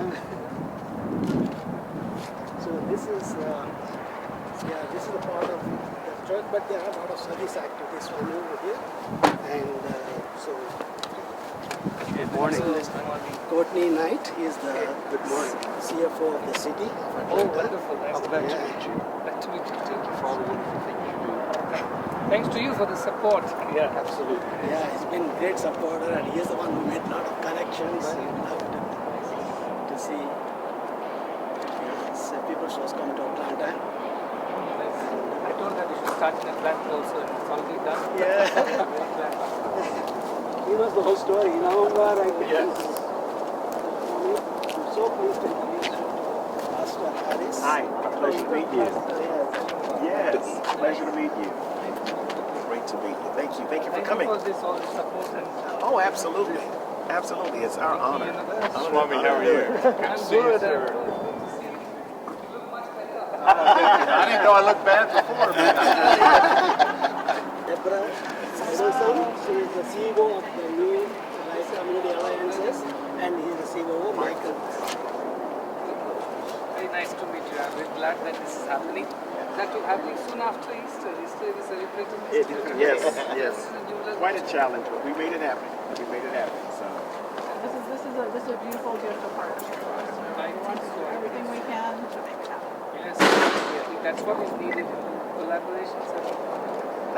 So this is the part of the church, but there are a lot of service activities going over here. And so, Good morning. Courtney Knight is the CFO of the city. Oh, wonderful. Nice to meet you. Nice to meet you. Thank you for all the wonderful things you do. Thanks to you for the support. Yeah, absolutely. Yeah, he's been a great supporter, and he's the one who made a lot of connections. To see PeopleShores come to Atlanta. I told her we should start in Atlanta also, and it's already done. Yeah. He knows the whole story. November, I think. Yes. I'm so pleased to introduce you to Pastor Harris. Hi, pleasure to meet you. Yes. Yes, pleasure to meet you. Great to meet you. Thank you. Thank you for coming. Thank you for all the support. And Oh, absolutely. Absolutely. It's our honor. Swami, how are you? I'm good. I didn't know I looked bad before, man. Deborah Sadguru, she is the CEO of the new Life Community Alliances, and he is the CEO of Michael. Very nice to meet you. I'm very glad that this is happening. That will happen soon after Easter. Easter is celebrating Easter. Yes, yes. Quite a challenge, but we made it happen. We made it happen. So This is a beautiful gift of partnership for us. We want to do everything we can to make it happen. Yes, I think that's what is needed. Collaborations.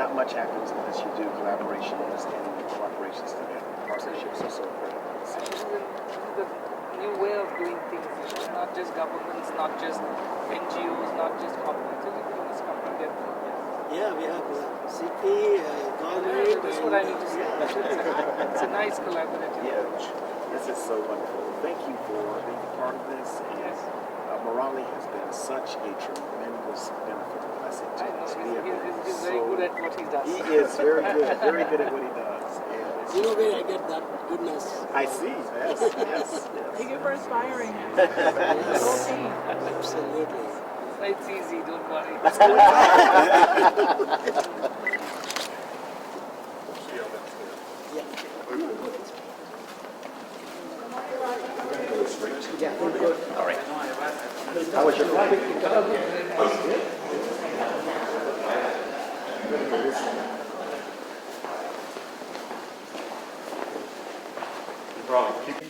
not much happens unless you do collaborations and cooperations together. Partnerships are so important. This is the new way of doing things. It's not just governments, not just NGOs, not just corporates. Everybody must come together. Yeah, we have city, government. That's what I need to say. It's a nice collaborative approach. This is so wonderful. Thank you for being a part of this. Yes. Mariln has been such a tremendous benefit and blessing to I know us. he's very good at what he does. He is very good at what he does. And You know where I get that goodness? I see. Yes. Thank you for inspiring. Yes. Whole team. Absolutely. It's easy, don't worry. Yeah, good. All right. How was your flight?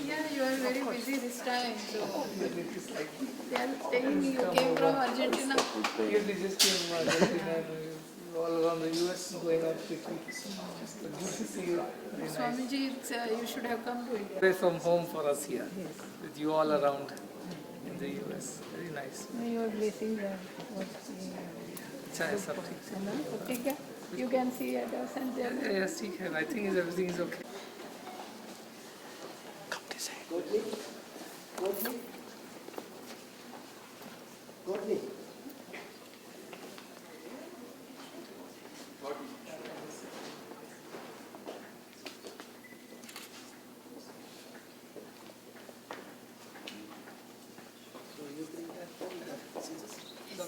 Yeah, you are very busy this time, so they are saying you came from Argentina. Really just came from Argentina, all around the US, going out quickly. Just good to see you. Very nice. Swamiji, you should have come to India. Away from home for us here, with you all around in the US. Very nice. Your blessings are अच्छा है सब ठीक से. ठीक है. You can see at us and tell me. Yes, ठीक है. I think everything is okay. Courtney? Courtney? Courtney? So you bring that from the scissors? No,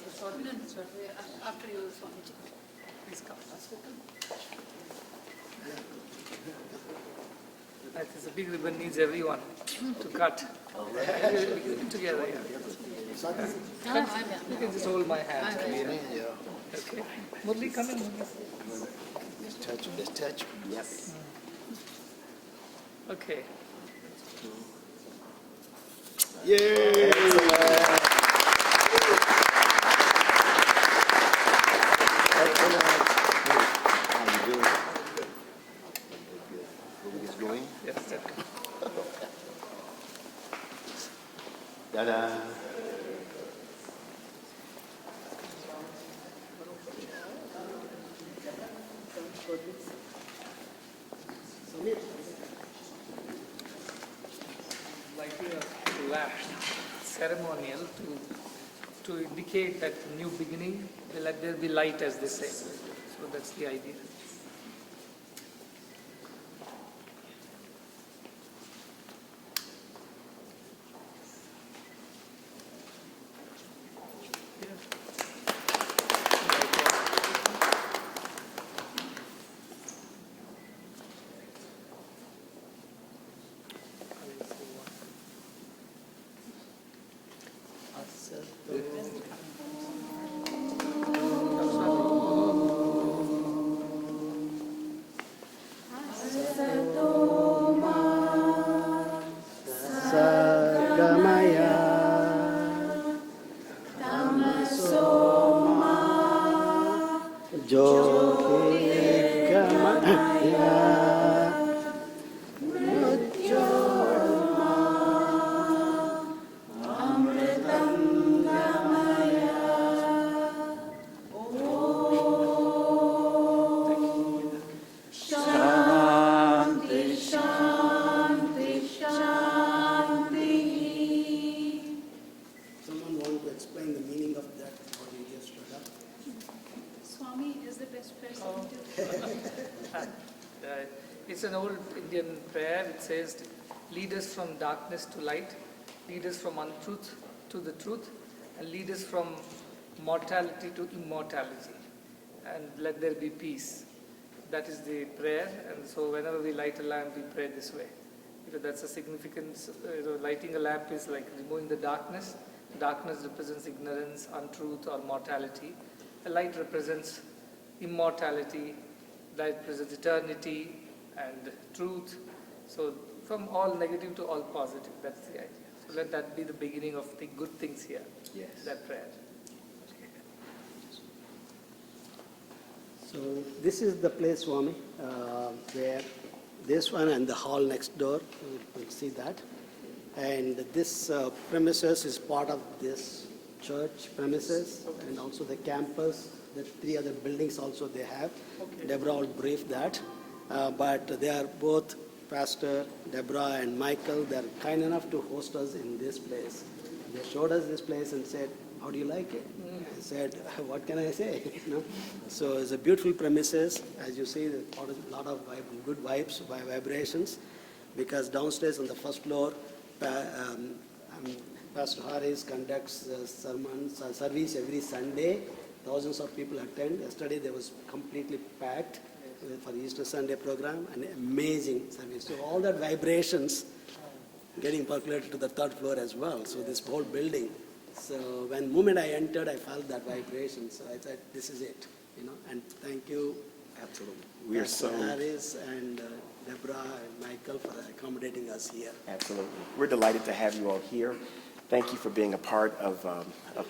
sir. After you, Swamiji. Please come. This big ribbon needs everyone to cut. Together, yeah. You can just hold my hand. Okay. Murli, come in. Just touch. Yes. Okay. Yay! Yes, definitely. Ta-da. Like a last ceremonial to indicate that new beginning, let there be light, as they say. So that's the idea. Jyotirgamaya Tamasoma Jyotirgamaya Someone want to explain the meaning of that, what you just read up? Swami is the best person to. It's an old Indian prayer. It says, lead us from darkness to light, lead us from untruth to the truth, and lead us from mortality to immortality. And let there be peace. That is the prayer. And so whenever we light a lamp, we pray this way. That's a significance. Lighting a lamp is like removing the darkness. Darkness represents ignorance, untruth, or mortality. The light represents immortality. Light represents eternity and truth. So from all negative to all positive. That's the idea. So let that be the beginning of the good things here. Yes. That prayer. So this is the place, Swami, where this one and the hall next door, we'll see that. And this premises is part of this church premises and also the campus. The 3 other buildings also they have. Okay. Deborah will brief that. But they are both, Pastor Deborah and Michael, they're kind enough to host us in this place. They showed us this place and said, how do you like it? I said, what can I say? So it's a beautiful premises. As you see, there's a lot of good vibes, vibrations, because downstairs on the first floor, Pastor Harris conducts sermons, service every Sunday. Thousands of people attend. Yesterday there was completely packed for the Easter Sunday program, an amazing service. So all that vibrations getting percolated to the 3rd floor as well. So this whole building. So when moment I entered, I felt that vibration. So I said, this is it, And thank you, Absolutely. We are Pastor so Harris and Deborah and Michael for accommodating us here. absolutely. We're delighted to have you all here. Thank you for being a part of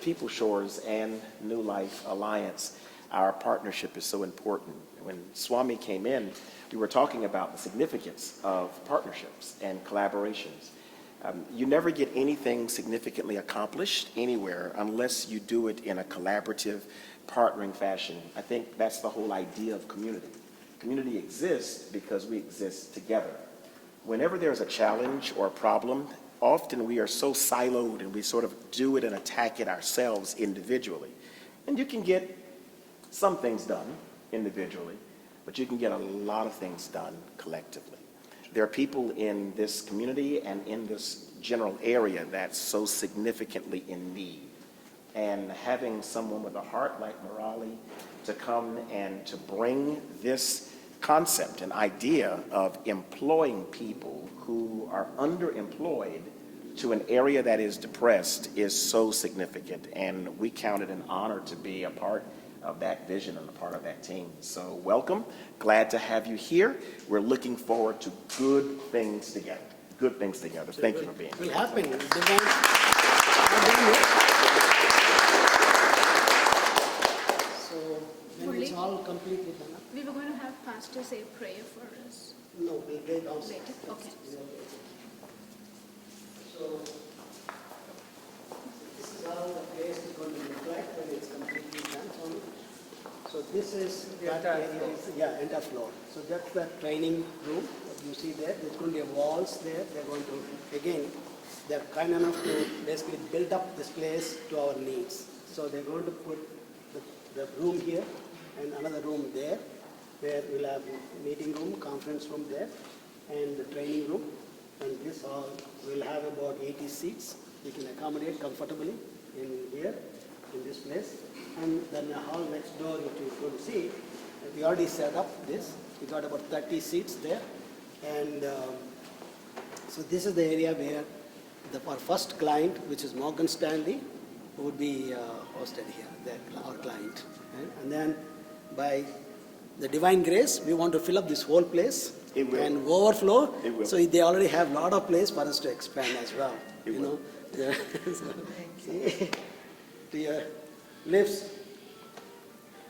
PeopleShores and New Life Alliance. Our partnership is so important. When Swami came in, we were talking about the significance of partnerships and collaborations. You never get anything significantly accomplished anywhere unless you do it in a collaborative, partnering fashion. I think that's the whole idea of community. Community exists because we exist together. Whenever there's a challenge or a problem, often we are so siloed and we sort of do it and attack it ourselves individually. And you can get some things done individually, but you can get a lot of things done collectively. There are people in this community and in this general area that's so significantly in need. And having someone with a heart like Mariln to come and to bring this concept, an idea of employing people who are underemployed to an area that is depressed is so significant. And we count it an honor to be a part of that vision and a part of that team. So welcome. Glad to have you here. We're looking forward to good things together. Good things together. Thank you for being here. It will happen. So when it's all completely done, We were going to have Pastor say a prayer for us no, we'll get downstairs. later. Okay. So this is how the place is going to look like when it's completely done. So this is that area, entire floor. So that's the training room that you see there. There's going to be walls there. They're going to, again, they're kind enough to basically build up this place to our needs. So they're going to put the room here and another room there, where we'll have meeting room, conference room there, and the training room. And this hall will have about 80 seats. We can accommodate comfortably in here, in this place. And then the hall next door, which you're going to see, we already set up this. We got about 30 seats there. And so this is the area where our first client, which is Morgan Stanley, would be hosted here, our client. Right? And then by the divine grace, we want to fill up this whole place It will. and overflow. It will. So they already have a lot of place for us to expand as well. It you will. know. Yeah. See, to your lips.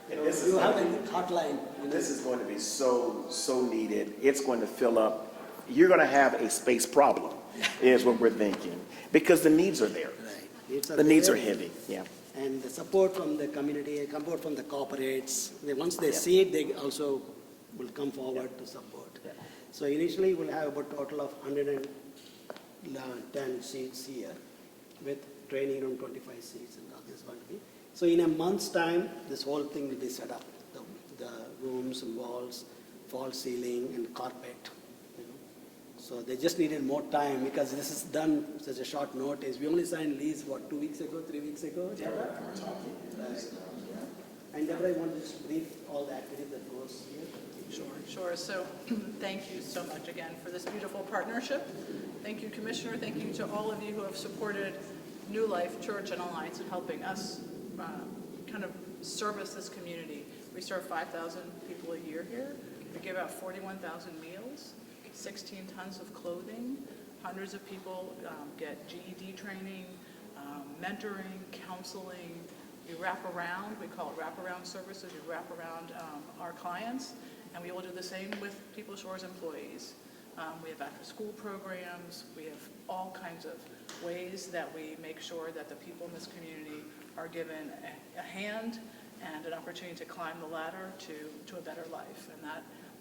This is You have gonna a hotline. be- This is going to be so needed. It's going to fill up. You're going to have a space problem, is what we're thinking, because the needs are there. Right. The needs are there. heavy, yeah. And the support from the community, support from the corporates. Once they see it, they also will come forward to support. Yeah. So initially, we'll have about total of 110 seats here, with training room 25 seats and all this going to be. So in a month's time, this whole thing will be set up. The rooms and walls, false ceiling and carpet. You know. So they just needed more time because this is done such a short notice. We only signed lease, 2 weeks ago, 3 weeks ago? Deborah? Right. And Deborah, you want to just brief all the activities that goes here? Sure. So thank you so much again for this beautiful partnership. Thank you, Commissioner. Thank you to all of you who have supported New Life Church and Alliance in helping us kind of service this community. We serve 5,000 people a year here. We give out 41,000 meals, 16 tons of clothing. Hundreds of people get GED training, mentoring, counseling. You wrap around, we call it wraparound services. You wrap around our clients, and we will do the same with PeopleShores employees. We have after-school programs. We have all kinds of ways that we make sure that the people in this community are given a hand and an opportunity to climb the ladder to a better life. And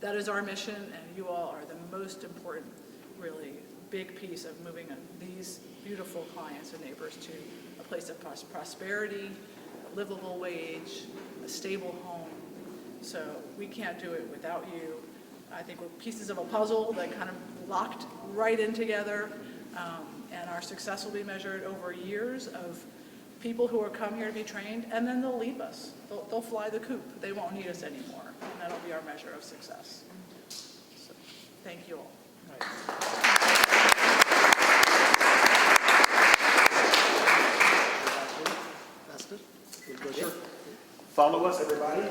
that is our mission, and you all are the most important, really big piece of moving these beautiful clients and neighbors to a place of prosperity, a livable wage, a stable home. So we can't do it without you. I think we're pieces of a puzzle that kind of locked right in together, and our success will be measured over years of people who are come here to be trained, and then they'll leave us. They'll fly the coop. They won't need us anymore, and that'll be our measure of success. So, thank you all. Pastor, we'll go there. Follow us, everybody.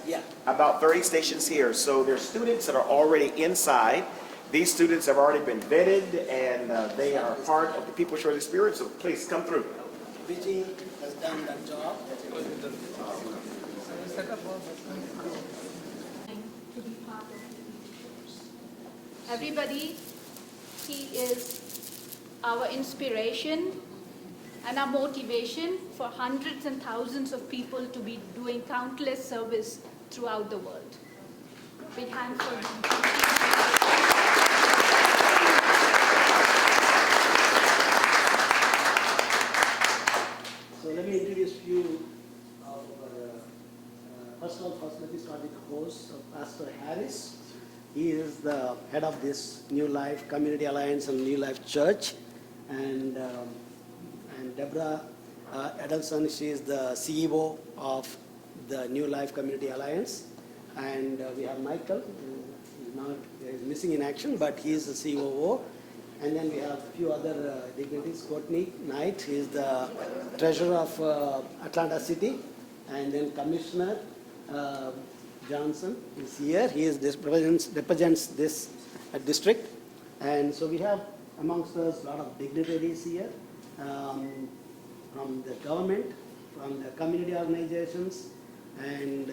Yeah. About 30 stations here. So there's students that are already inside. These students have already been vetted, and they are part of the PeopleShores experience, so please come through. Vijay has done that job. To be part of PeopleShores. Everybody, he is our inspiration and our motivation for hundreds and thousands of people to be doing countless service throughout the world. Big hand for him. So let me introduce you. First let me start with the host, Pastor Harris. He is the head of this New Life Community Alliance and New Life Church. And Deborah Edelson, she is the CEO of the New Life Community Alliance. And we have Michael, who is missing in action, but he is the COO. And then we have a few other dignitaries. Courtney Knight, he is the treasurer of Atlanta City. And then Commissioner Johnson is here. He represents this district. And so we have amongst us a lot of dignitaries here from the government, from the community organizations, and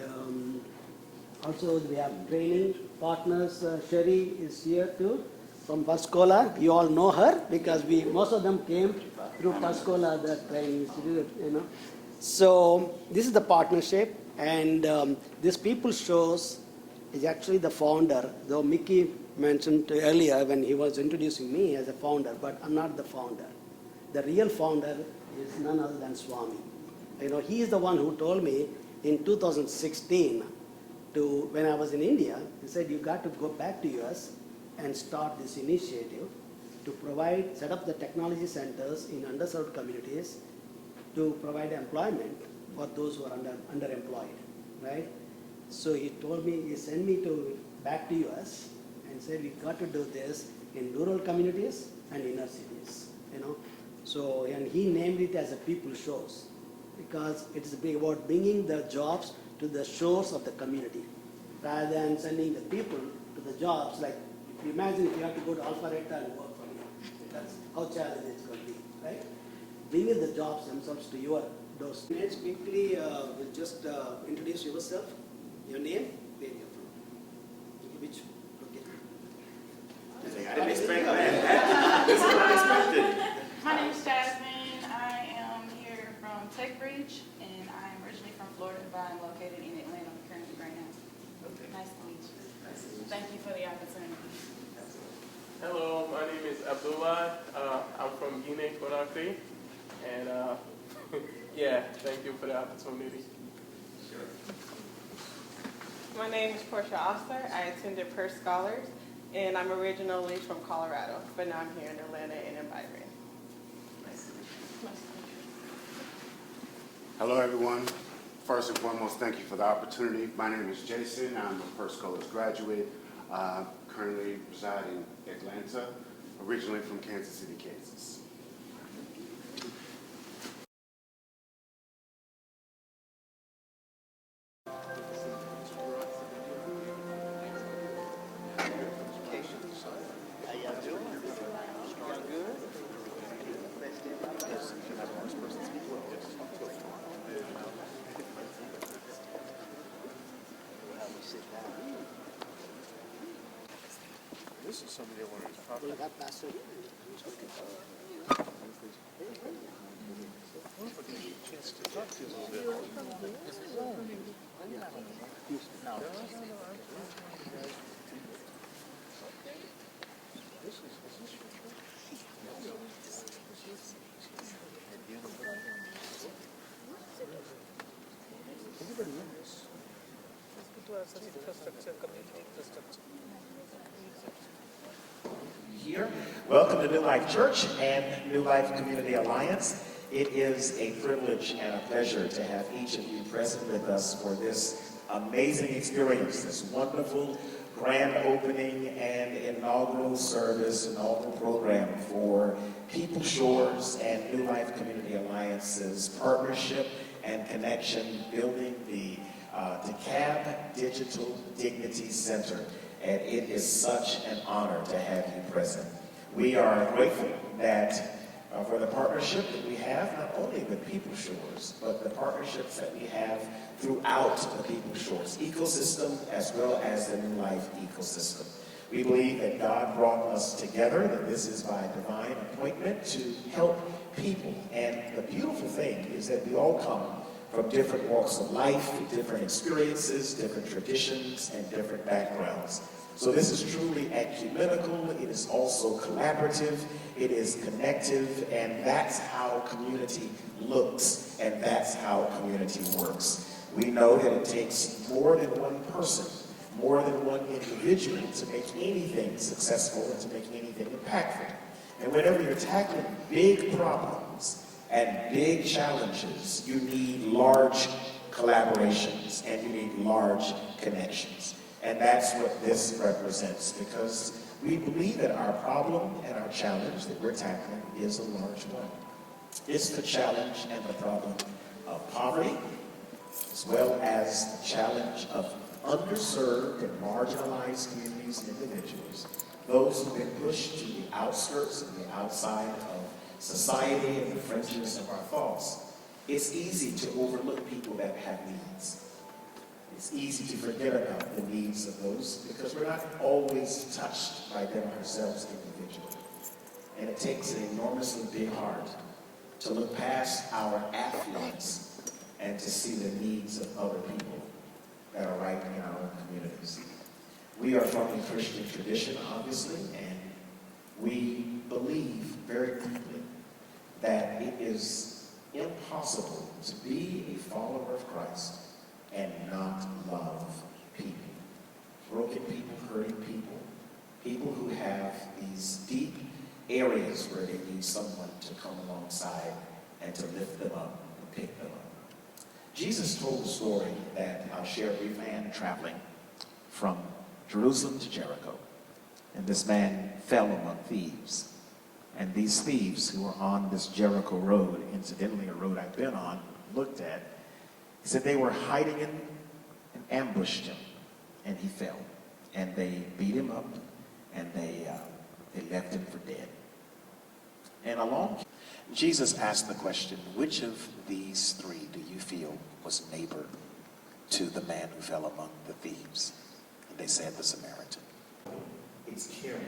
also we have training partners. Sherry is here too from Pascola. You all know her because most of them came through Pascola, the training institute, you know. So this is the partnership, and this PeopleShores is actually the founder, though Mickey mentioned earlier when he was introducing me as a founder, but I'm not the founder. The real founder is none other than Swami. You know, he is the one who told me in 2016 when I was in India, he said, you got to go back to US and start this initiative to set up the technology centers in underserved communities to provide employment for those who are underemployed, right? So he told me, he sent me back to US and said, we got to do this in rural communities and inner cities, you know. So, and he named it as a PeopleShores because it is about bringing the jobs to the shores of the community rather than sending the people to the jobs like Imagine if you have to go to Alpharetta and work from here. That's how challenging it's going to be, right? Bringing the jobs themselves to your doors. Let's quickly will just introduce yourself, your name, where you're from, which location. I didn't expect that. This is unexpected. My name is Jasmine. I am here from Tech Bridge, and I'm originally from Florida, but I'm located in Atlanta currently right now. Nice to meet you. Thank you for the opportunity. Hello, my name is Abdullah. I'm from Guinea-Conakry, and yeah, thank you for the opportunity. My name is Portia Oster. I attended Perth Scholars, and I'm originally from Colorado, but now I'm here in Atlanta and in Byron. Hello, everyone. First and foremost, thank you for the opportunity. My name is Jason. I'm a Perth Scholars graduate. Currently reside in Atlanta, originally from Kansas City, Kansas. This is somebody that wanted to talk to. Chance to talk to you a little bit. This is your Everybody knows. Here. Welcome to New Life Church and New Life Community Alliance. It is a privilege and a pleasure to have each of you present with us for this amazing experience, this wonderful grand opening and inaugural service, inaugural program for PeopleShores and New Life Community Alliance's partnership and connection, building the Dekalb Digital Dignity Center. And it is such an honor to have you present. We are grateful that for the partnership that we have, not only with PeopleShores, but the partnerships that we have throughout the PeopleShores ecosystem, as well as the New Life ecosystem. We believe that God brought us together, that this is by divine appointment to help people. And the beautiful thing is that we all come from different walks of life, different experiences, different traditions, and different backgrounds. So this is truly ecumenical, it is also collaborative, it is connective, and that's how community looks, and that's how community works. We know that it takes more than one person, more than one individual to make anything successful and to make anything impactful. And whenever you're tackling big problems and big challenges, you need large collaborations and you need large connections. And that's what this represents, because we believe that our problem and our challenge that we're tackling is a large one. It's the challenge and the problem of poverty, as well as the challenge of underserved and marginalized communities and individuals, those who've been pushed to the outskirts and the outside of society and the fringes of our thoughts. It's easy to overlook people that have needs. It's easy to forget about the needs of those because we're not always touched by them ourselves individually. And it takes an enormously big heart to look past our affluence and to see the needs of other people that are right in our own communities. We are from a Christian tradition, obviously, and we believe very deeply that it is impossible to be a follower of Christ and not love people. Broken people, hurting people, people who have these deep areas where they need someone to come alongside and to lift them up and pick them up. Jesus told a story that I'll share with a man traveling from Jerusalem to Jericho. And this man fell among thieves. And these thieves who were on this Jericho road, incidentally a road I've been on, looked at, he said they were hiding him and ambushed him, and he fell. And they beat him up, and they left him for dead. And along, Jesus asked the question, which of these three do you feel was neighbor to the man who fell among the thieves? And they said the Samaritan. It's caring.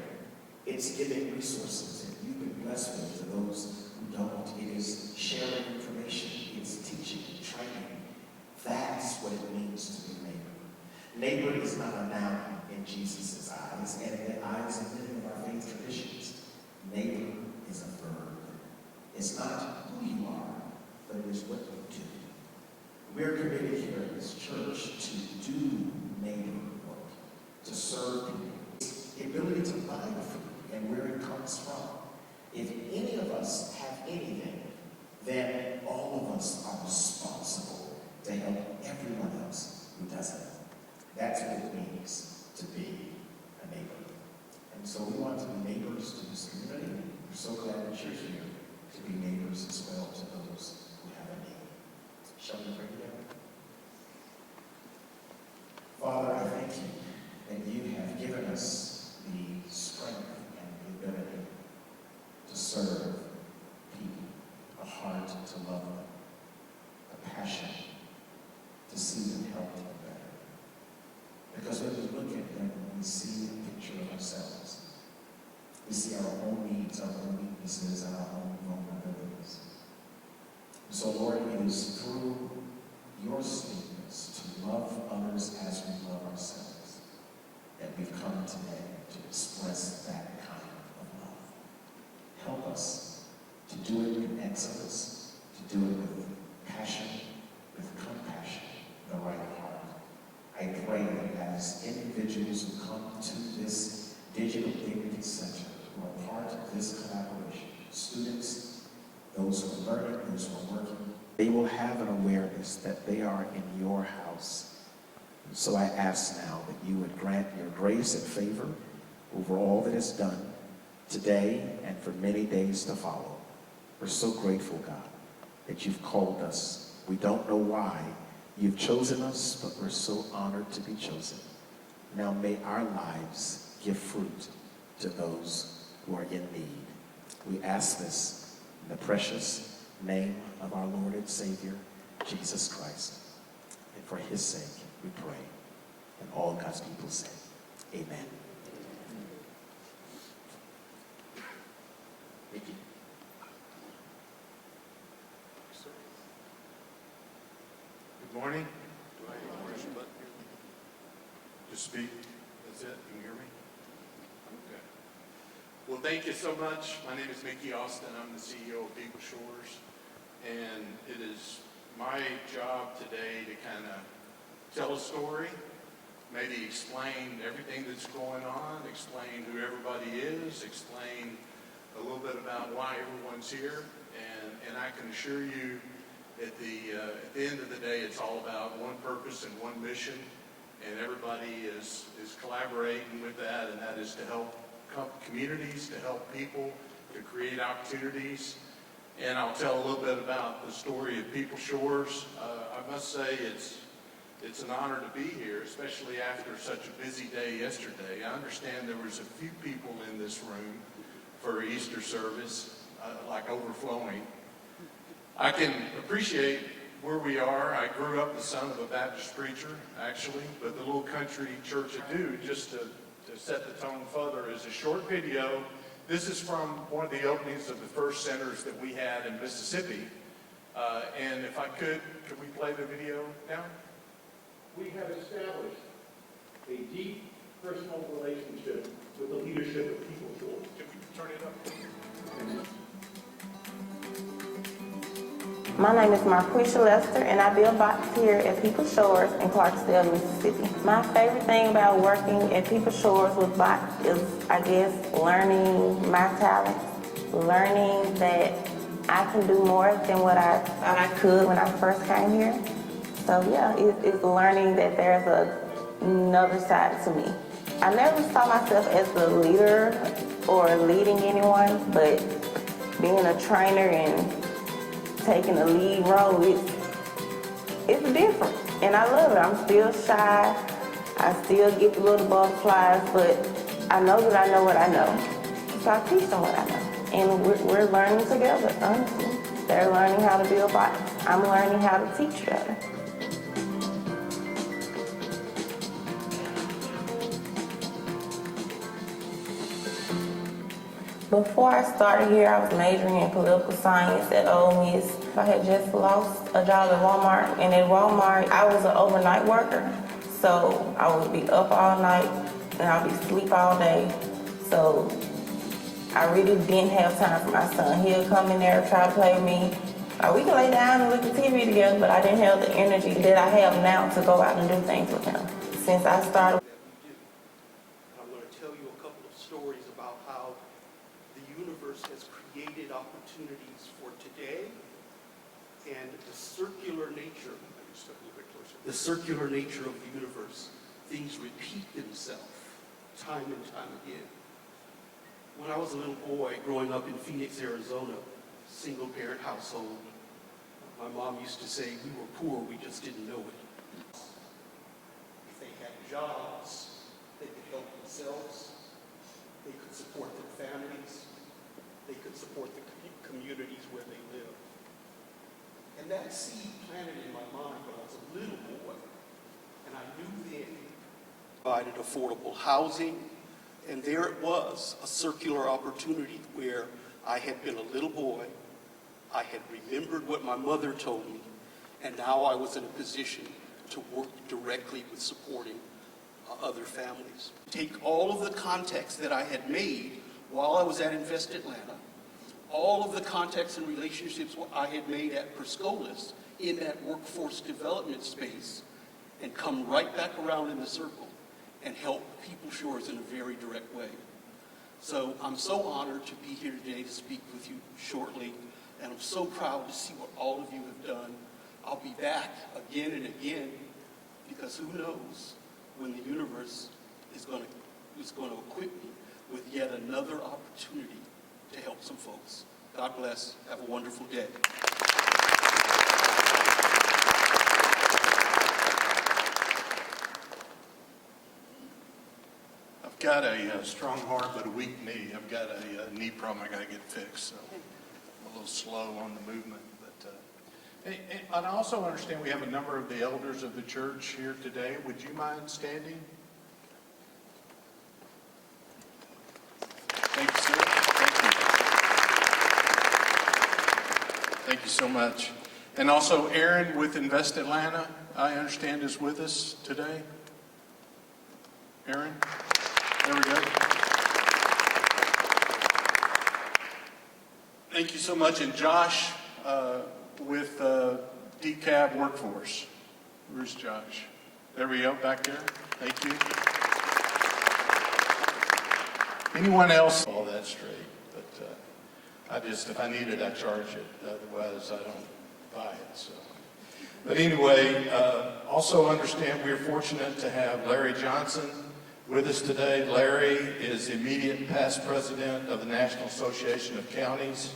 It's giving resources that you've been blessed with to those who don't. It is sharing information. It's teaching, training. That's what it means to be neighbor. Neighbor is not a noun in Jesus' eyes and in the eyes of many of our faith traditions. Neighbor is a verb. It's not who you are, but it is what you do. We're committed here in this church to do neighbor work, to serve people. It's the ability to buy the food and where it comes from. If any of us have anything, then all of us are responsible to help everyone else who doesn't. That's what it means to be a neighbor. And so we want to be neighbors to this community. We're so glad that you're here to be neighbors as well to those who have a need. Shall we pray together? Father, I thank you that you have given us the strength and the ability to serve people, a heart to love them, a passion to see them helped and better. Because when we look at them, we see a picture of ourselves. We see our own needs, our own weaknesses, and our own vulnerabilities. So, Lord, it is through your statements to love others as we love ourselves that we've come today to express that kind of love. Help us to do it with excellence, to do it with passion, with compassion, the right heart. I pray that as individuals who come to this Digital Dignity Center, who are part of this collaboration, students, those who are learning, those who are working, they will have an awareness that they are in your house. So I ask now that you would grant your grace and favor over all that is done today and for many days to follow. We're so grateful, God, that you've called us. We don't know why you've chosen us, but we're so honored to be chosen. Now may our lives give fruit to those who are in need. We ask this in the precious name of our Lord and Savior, Jesus Christ. And for his sake, we pray. And all God's people say, amen. Mickey. Good morning. Do I need to push a button here? Just speak. That's it. You can hear me? Okay. Well, thank you so much. My name is Mickey Austin. I'm the CEO of PeopleShores. And it is my job today to kind of tell a story, maybe explain everything that's going on, explain who everybody is, explain a little bit about why everyone's here. And I can assure you at the end of the day, it's all about one purpose and one mission, and everybody is collaborating with that, and that is to help communities, to help people, to create opportunities. And I'll tell a little bit about the story of PeopleShores. I must say it's an honor to be here, especially after such a busy day yesterday. I understand there was a few people in this room for Easter service, like overflowing. I can appreciate where we are. I grew up the son of a Baptist preacher, actually, but the little country church I do, just to set the tone further, is a short video. This is from one of the openings of the first centers that we had in Mississippi. And if I could we play the video now? We have established a deep personal relationship with the leadership of PeopleShores. Can we turn it up? My name is Marquisha Lester, and I build boxes here at PeopleShores in Clarksdale, Mississippi. My favorite thing about working at PeopleShores with box is, I guess, learning my talents, learning that I can do more than what I thought I could when I first came here. So yeah, it's learning that there's another side to me. I never saw myself as the leader or leading anyone, but being a trainer and taking a lead role, it's different, and I love it. I'm still shy. I still get the little butterflies, but I know that I know what I know, so I teach them what I know. And we're learning together, honestly. They're learning how to build bots. I'm learning how to teach better. Before I started here, I was majoring in political science at Ole Miss. I had just lost a job at Walmart, and at Walmart, I was an overnight worker. So I would be up all night, and I'd be asleep all day. So I really didn't have time for my son. He'll come in there and try to play with me. We can lay down and look at TV together, but I didn't have the energy that I have now to go out and do things with him. Since I started. I'm going to tell you a couple of stories about how the universe has created opportunities for today and the circular nature of the universe. Things repeat themselves time and time again. When I was a little boy growing up in Phoenix, Arizona, single-parent household, my mom used to say we were poor, we just didn't know it. If they had jobs, they could help themselves, they could support their families, they could support the communities where they live. And that seed planted in my mind when I was a little boy, and I knew then provided affordable housing, and there it was, a circular opportunity where I had been a little boy, I had remembered what my mother told me, and now I was in a position to work directly with supporting other families. Take all of the contacts that I had made while I was at Invest Atlanta, all of the contacts and relationships I had made at Perscolas in that workforce development space, and come right back around in the circle and help PeopleShores in a very direct way. So I'm so honored to be here today to speak with you shortly, and I'm so proud to see what all of you have done. I'll be back again and again, because who knows when the universe is going to equip me with yet another opportunity to help some folks. God bless. Have a wonderful day. I've got a strong heart but a weak knee. I've got a knee problem I got to get fixed, so I'm a little slow on the movement. But and I also understand we have a number of the elders of the church here today. Would you mind standing? Thank you, sir. Thank you so much. And also Aaron with Invest Atlanta, I understand, is with us today. Aaron? There we go. Thank you so much. And Josh with Dekalb Workforce. Where's Josh? There we go, back there. Thank you. Anyone else? All that straight, but if I need it, I charge it. Otherwise, I don't buy it. So. But anyway, also understand we're fortunate to have Larry Johnson with us today. Larry is immediate past president of the National Association of Counties.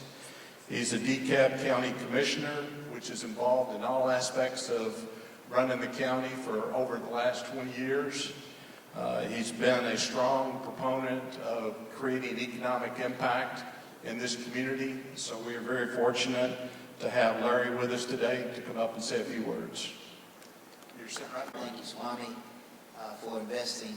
He's a DeKalb County Commissioner, which is involved in all aspects of running the county for over the last 20 years. He's been a strong proponent of creating economic impact in this community, so we are very fortunate to have Larry with us today to come up and say a few words. You're sitting right behind. Thank you, Swami, for investing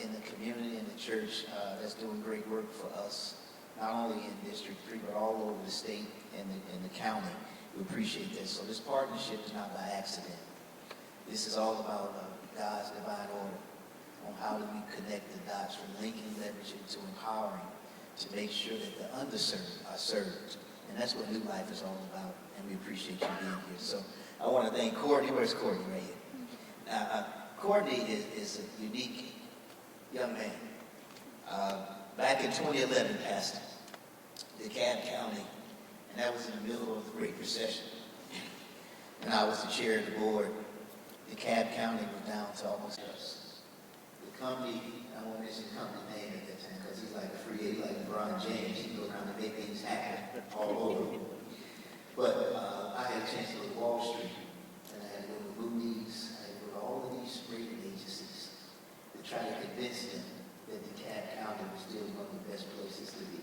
in the community and the church that's doing great work for us, not only in District 3, but all over the state and the county. We appreciate this. So this partnership is not by accident. This is all about God's divine order on how do we connect the dots from linking, leveraging to empowering to make sure that the underserved are served. And that's what New Life is all about, and we appreciate you being here. So I want to thank Courtney. Where's Courtney? Right here. Courtney is a unique young man. Back in 2011, passed Dekalb County, and that was in the middle of the Great Recession. And I was the chair of the board. Dekalb County was down to almost us. The company, I won't mention the company name at that time because he's like a free agent, like LeBron James. He can go around and make things happen all over. But I had a chance to go to Wall Street, and I had to go to Moody's, I had to go to all of these rating agencies to try to convince them that Dekalb County was still one of the best places to be.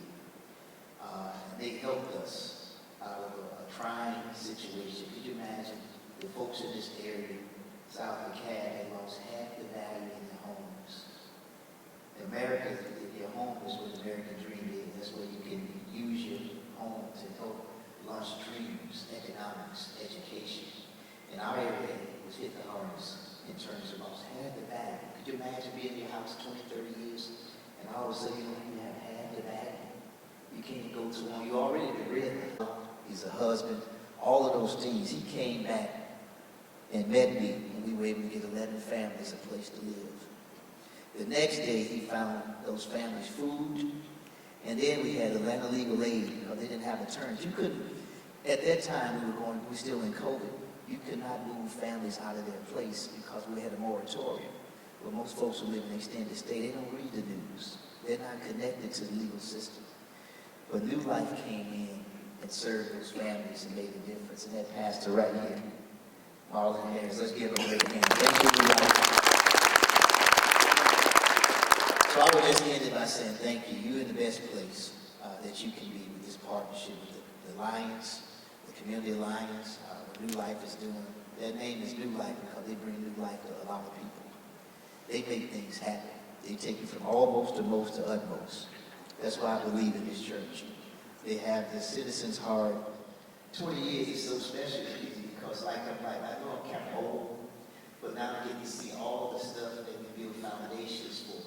And they helped us out of a trying situation. Could you imagine the folks in this area, south of Dekalb, had lost half the value in their homes. America, your home is what the American dream is. That's where you can use your home to help launch dreams, economics, education. And our area was hit the hardest in terms of lost half the value. Could you imagine being in your house 20, 30 years, and all of a sudden you don't even have half the value? You can't go to one. You already read it. He's a husband. All of those things. He came back and met me, and we were able to get 11 families a place to live. The next day, he found those families food, and then we had Atlanta Legal Aid because they didn't have attorneys. You couldn't, at that time, we were still in COVID. You could not move families out of their place because we had a moratorium. But most folks who live in extended stay, they don't read the news. They're not connected to the legal system. But New Life came in and served those families and made a difference. And that pastor right here, Marilyn Harris, let's give her a great hand. Thank you, New Life. So I would just end it by saying thank you. You're in the best place that you can be with this partnership with the Alliance, the Community Alliance, what New Life is doing. Their name is New Life because they bring new life to a lot of people. They make things happen. They take you from almost to most to utmost. That's why I believe in this church. They have the citizens' heart. 20 years is so special because I know I'm kind of old, but now I get to see all the stuff that we build foundations for.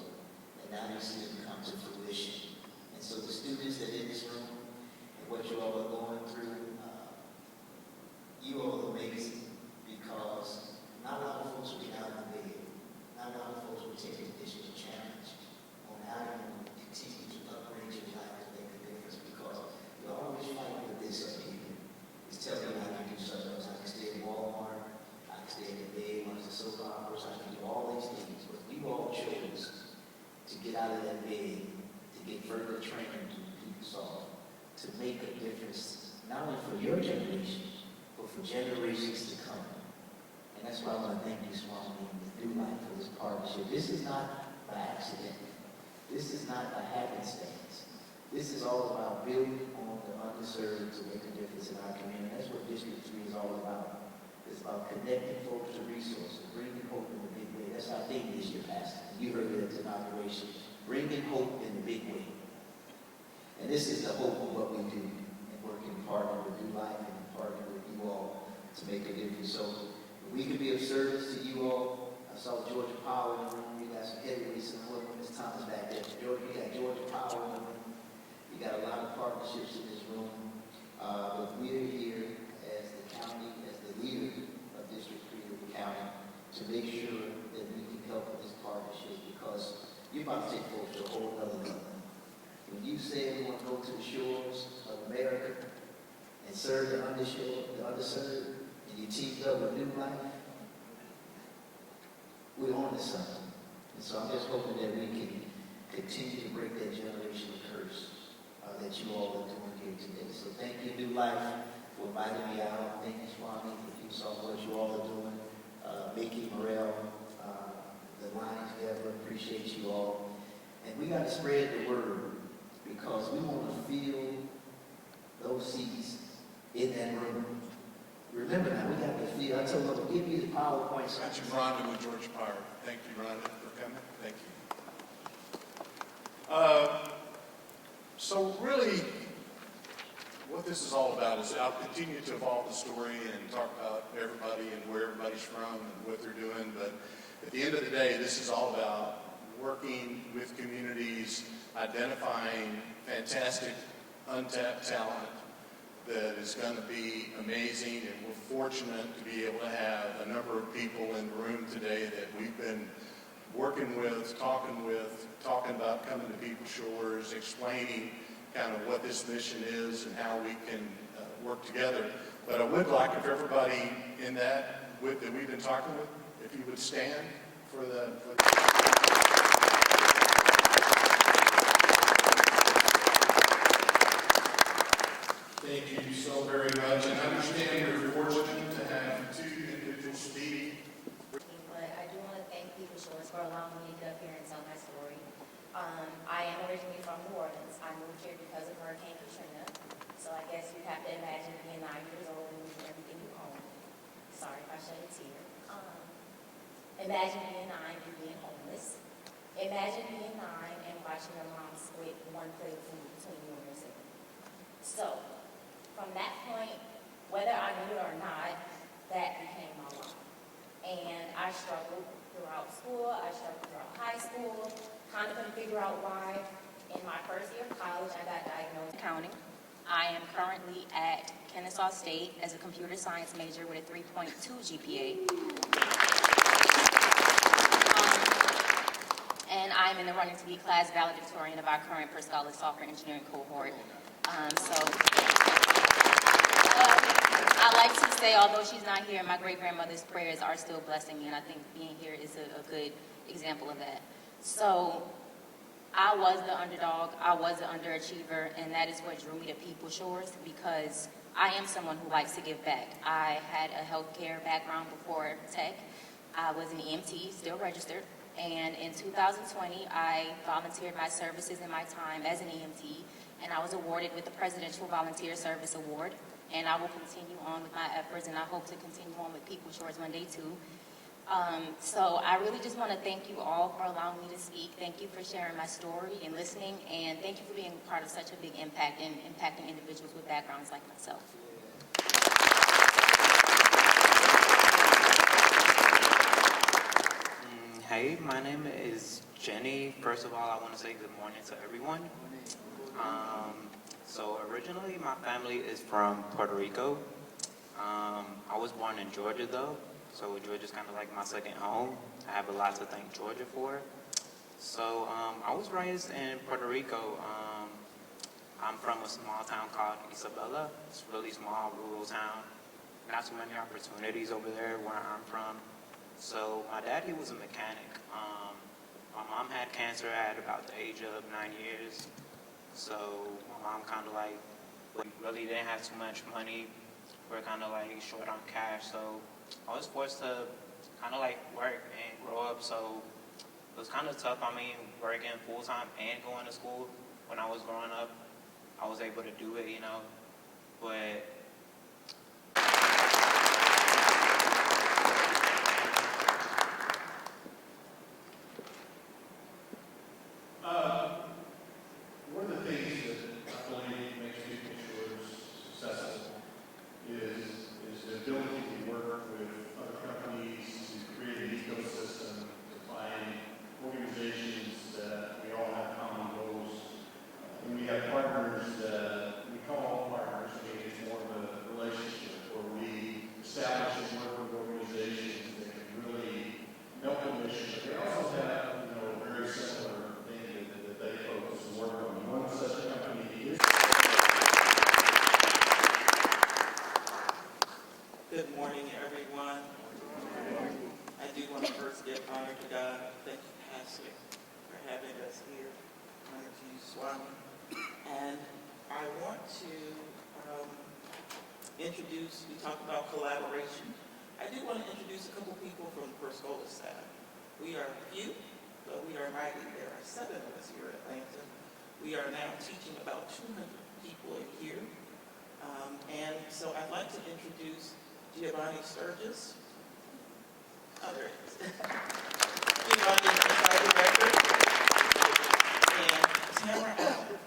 Now you see it come to fruition. And so the students that are in this room and what you all are going through, you all are amazing because not a lot of folks will get out of bed. Not a lot of folks will take this as a challenge on how you continue to upgrade your life to make a difference because you're always fighting with this up here. It's telling you how to do something else. I can stay at Walmart, I can stay in the bed, watch the soap operas, I can do all these things, but we all chose to get out of that bed, to get further training to PeopleShores, to make a difference, not only for your generation, but for generations to come. And that's why I want to thank you, Swami, and New Life for this partnership. This is not by accident. This is not a happenstance. This is all about building on the underserved to make a difference in our community. That's what District 3 is all about. It's about connecting folks to resources, bringing hope in the big way. That's our theme this year, Pastor. You heard it at the inauguration. Bringing hope in the big way. And this is the hope of what we do in working partner with New Life and partner with you all to make a difference. So if we can be of service to you all. I saw Georgia Power in the room. You got some heavyweights in the room. Miss Thomas back there. Georgia, you got Georgia Power in the room. You got a lot of partnerships in this room. But we're here as the county, as the leader of District 3 of the county, to make sure that we can help with this partnership because you're about to take folks to a whole other level. When you say we want to go to the shores of America and serve the underserved, and you teamed up with New Life, we're on to something. And so I'm just hoping that we can continue to break that generational curse that you all are doing here today. So thank you, New Life, for inviting me out. Thank you, Swami, if you saw what you all are doing. Mickey, Mariln, the Lions Deborah, appreciate you all. And we got to spread the word because we want to feel those seeds in that room. Remember now, we got to feel. I told them, give me the PowerPoint. Got you, Rhonda, with Georgia Power. Thank you, Rhonda, for coming. Thank you. So really, what this is all about is I'll continue to evolve the story and talk about everybody and where everybody's from and what they're doing. But at the end of the day, this is all about working with communities, identifying fantastic, untapped talent that is going to be amazing. And we're fortunate to be able to have a number of people in the room today that we've been working with, talking about coming to PeopleShores, explaining kind of what this mission is and how we can work together. But I would like if everybody in that we've been talking with, if you would stand for the Thank you so very much. And I understand we're fortunate to have two individuals speak. But I do want to thank PeopleShores for allowing me to appear and tell my story. I am originally from New Orleans. I moved here because of Hurricane Katrina. So I guess you have to imagine being 9 years old and losing everything you own. Sorry if I shed a tear. Imagine being 9 and being homeless. Imagine being 9 and watching your mom split one plate of food between you and your sibling. So, from that point, whether I knew it or not, that became my life. And I struggled throughout school, I struggled throughout high school, kind of couldn't figure out why. In my first year of college, I got diagnosed with accounting. I am currently at Kennesaw State as a computer science major with a 3.2 GPA. And I'm in the running to be class valedictorian of our current Per Scholar software engineering cohort. I like to say, although she's not here, my great-grandmother's prayers are still blessing me, and I think being here is a good example of that. So I was the underdog, I was the underachiever, and that is what drew me to PeopleShores, because I am someone who likes to give back. I had a healthcare background before tech. I was an EMT, still registered, and in 2020, I volunteered my services and my time as an EMT, and I was awarded with the Presidential Volunteer Service Award, and I will continue on with my efforts, and I hope to continue on with PeopleShores one day too. So I really just want to thank you all for allowing me to speak. Thank you for sharing my story and listening, and thank you for being part of such a big impact and impacting individuals with backgrounds like myself. Hey, my name is Jenny. First of all, I want to say good morning to everyone. So originally, my family is from Puerto Rico. I was born in Georgia, though, so Georgia's kind of like my second home. I have a lot to thank Georgia for. So I was raised in Puerto Rico. I'm from a small town called Isabela. It's a really small, rural town. Not too many opportunities over there where I'm from. So my dad, he was a mechanic. My mom had cancer at about the age of 9 years. So my mom kind of like, we really didn't have too much money. We're kind of like short on cash. So I was forced to kind of like work and grow up. So it was kind of tough. I mean, working full time and going to school. When I was growing up, I was able to do it, you know. But one of the things that I believe makes PeopleShores successful is the ability to work with other companies to create an ecosystem, to find organizations that we all have common goals. And we have partners that we call partners. I mean, it's more of a relationship where we establish and work with organizations that can really help the mission. But they also have, you know, a very similar thing that they focus and work on. One such company is. Good morning, everyone. I do want to first give honor to God. Thank you, Pastor, for having us here. Honor to you, Swami. And I want to introduce, we talked about collaboration. I do want to introduce a couple people from the Per Scholar staff. We are few, but we are mighty. There are 7 of us here at Atlanta. We are now teaching about 200 people a year. And so I'd like to introduce Giovanni Sturgis. Oh, there it is. Giovanni is the site director. And Tamara Allen.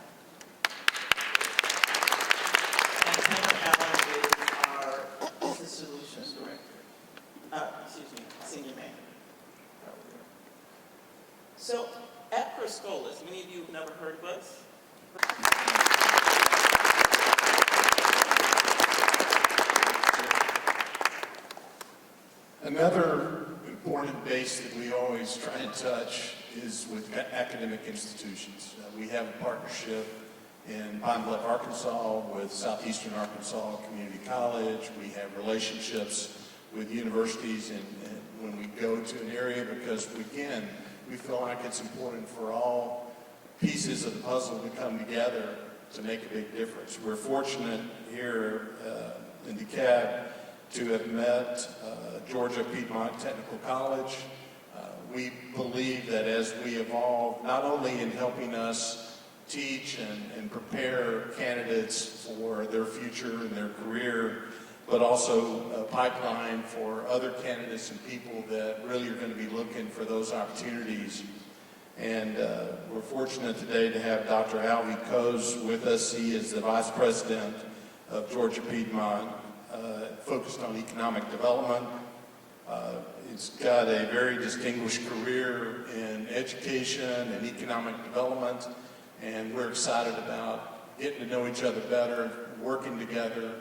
And Tamara Allen is our Business Solutions Director. Senior manager. So at Per Scholas, many of you have never heard of us. Another important base that we always try and touch is with academic institutions. We have a partnership in Pine Bluff, Arkansas with Southeastern Arkansas Community College. We have relationships with universities and when we go to an area because, again, we feel like it's important for all pieces of the puzzle to come together to make a big difference. We're fortunate here in Dekalb to have met Georgia Piedmont Technical College. we believe that as we evolve, not only in helping us teach and prepare candidates for their future and their career, but also a pipeline for other candidates and people that really are going to be looking for those opportunities. And we're fortunate today to have Dr. Alvy Coase with us. He is the Vice President of Georgia Piedmont, focused on economic development. He's got a very distinguished career in education and economic development, and we're excited about getting to know each other better, working together,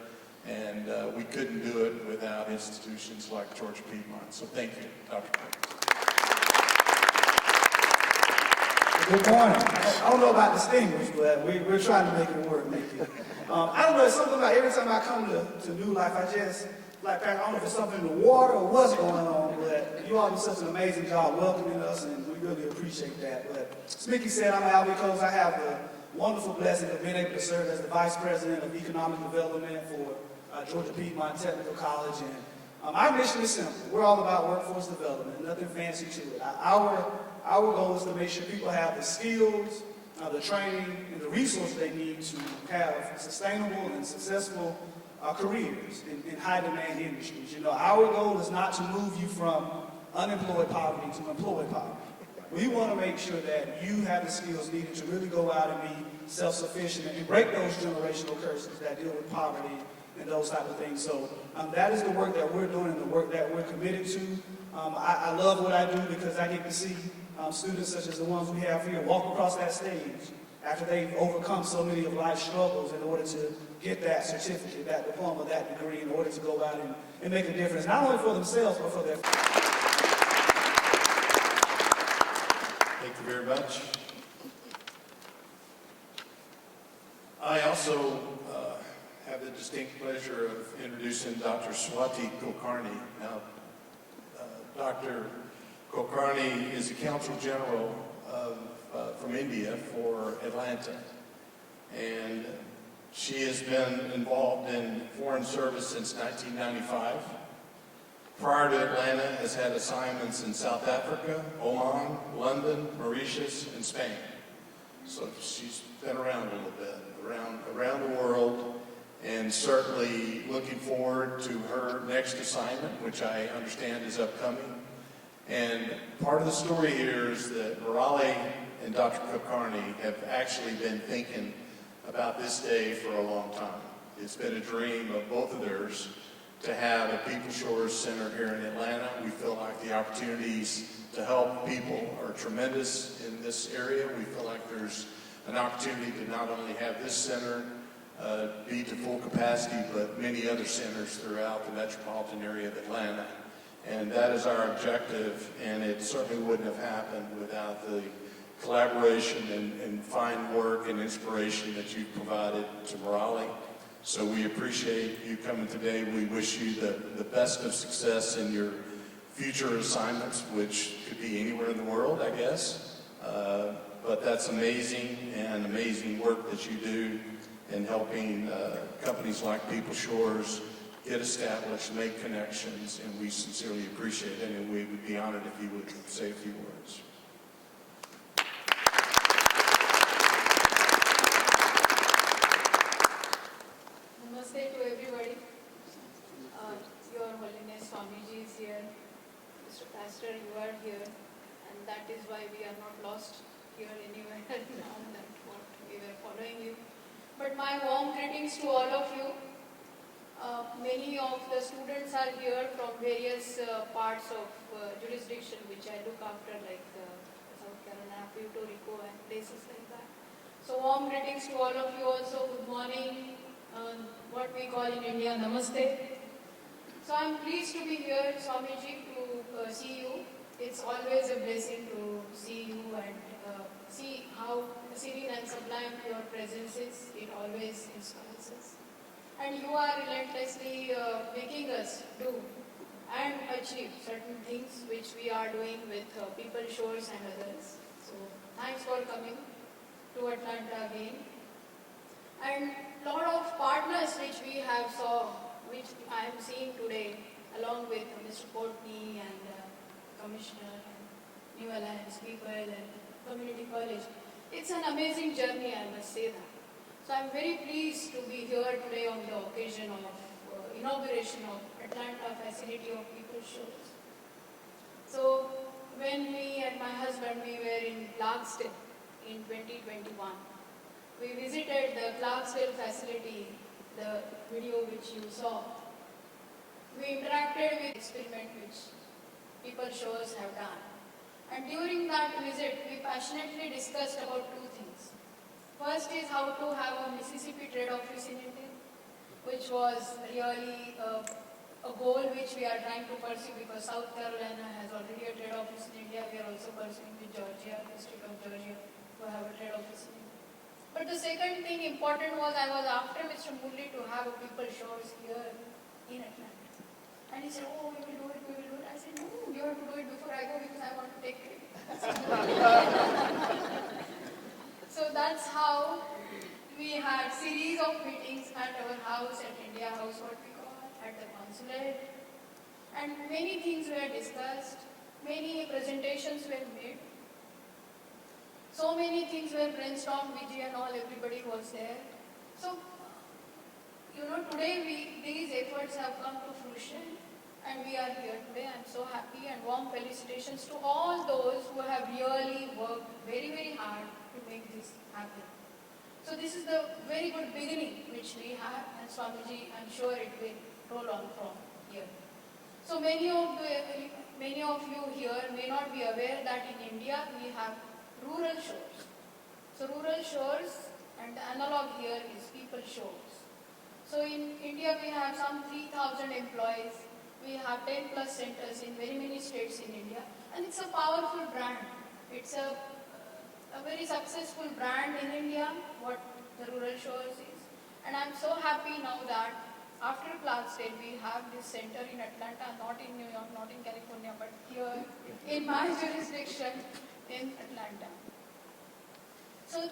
and we couldn't do it without institutions like Georgia Piedmont. So thank you, Dr. Coase. Good morning. I don't know about distinguished, but we're trying to make it work, Nikki. I don't know, it's something about every time I come to New Life, I just, like, I don't know if it's something in the water or what's going on, but you all do such an amazing job welcoming us, and we really appreciate that. But as Mickey said, I'm Alvy Coase. I have the wonderful blessing of being able to serve as the Vice President of Economic Development for Georgia Piedmont Technical College. And our mission is simple. We're all about workforce development, nothing fancy to it. Our goal is to make sure people have the skills, the training, and the resources they need to have sustainable and successful careers in high-demand industries. You know, our goal is not to move you from unemployed poverty to employed poverty. We want to make sure that you have the skills needed to really go out and be self-sufficient and break those generational curses that deal with poverty and those type of things. So that is the work that we're doing and the work that we're committed to. I love what I do because I get to see students such as the ones we have here walk across that stage after they've overcome so many of life's struggles in order to get that certificate, that diploma, that degree, in order to go out and make a difference, not only for themselves, but for their family. Thank you very much. I also have the distinct pleasure of introducing Dr. Swati Kulkarni. Now, Dr. Kulkarni is the Counsel General from India for Atlanta, and she has been involved in foreign service since 1995. Prior to Atlanta, has had assignments in South Africa, Oman, London, Mauritius, and Spain. So she's been around a little bit, around the world, and certainly looking forward to her next assignment, which I understand is upcoming. And part of the story here is that Mariln and Dr. Kulkarni have actually been thinking about this day for a long time. It's been a dream of both of theirs to have a PeopleShores Center here in Atlanta. We feel like the opportunities to help people are tremendous in this area. We feel like there's an opportunity to not only have this center be to full capacity, but many other centers throughout the metropolitan area of Atlanta. And that is our objective, and it certainly wouldn't have happened without the collaboration and fine work and inspiration that you've provided to Mariln. So we appreciate you coming today. We wish you the best of success in your future assignments, which could be anywhere in the world, I guess. But that's amazing, and amazing work that you do in helping companies like PeopleShores get established, make connections, and we sincerely appreciate it, and we would be honored if you would say a few words. Namaste to everybody. Your Holiness Swamiji is here. Mr. Pastor, you are here, and that is why we are not lost here anywhere now that what we were following you. But my warm greetings to all of you. Many of the students are here from various parts of jurisdiction which I look after, like South Carolina, Puerto Rico, and places like that. So warm greetings to all of you also. Good morning. What we call in India, Namaste. So I'm pleased to be here, Swamiji, to see you. It's always a blessing to see you and see how serene and sublime your presence is. It always inspires us. And you are relentlessly making us do and achieve certain things which we are doing with PeopleShores and others. So thanks for coming to Atlanta again. And lot of partners which we have saw, which I am seeing today, along with Mr. Courtney and Commissioner and New Alliance people and community college. It's an amazing journey, I must say that. So I'm very pleased to be here today on the occasion of inauguration of Atlanta facility of PeopleShores. So when me and my husband, we were in Clarksdale in 2021, we visited the Clarksdale facility, the video which you saw. We interacted with experiment which PeopleShores have done. And during that visit, we passionately discussed about two things. First is how to have a Mississippi trade office in India, which was really a goal which we are trying to pursue because South Carolina has already a trade office in India. We are also pursuing with Georgia, the state of Georgia, to have a trade office in India. But the second thing important was I was after Mr. Murli to have a PeopleShores here in Atlanta. And he said, oh, we will do it, we will do it. I said, no, you have to do it before I go because I want to take credit. So that's how we had series of meetings at our house, at India House, what we call, at the consulate. And many things were discussed, many presentations were made. So many things were brainstormed, Vijay and all, everybody was there. So, today these efforts have come to fruition and we are here today. I'm so happy and warm felicitations to all those who have really worked very, very hard to make this happen. So this is the very good beginning which we have, and Swamiji, I'm sure it will roll on from here. So many of you here may not be aware that in India we have rural shores. So rural shores, and the analog here is PeopleShores. So in India we have some 3,000 employees. We have 10 plus centers in very many states in India, and it's a powerful brand. It's a very successful brand in India, what the Rural Shores is. And I'm so happy now that after Clarksdale, we have this center in Atlanta, not in New York, not in California, but here in my jurisdiction in Atlanta. So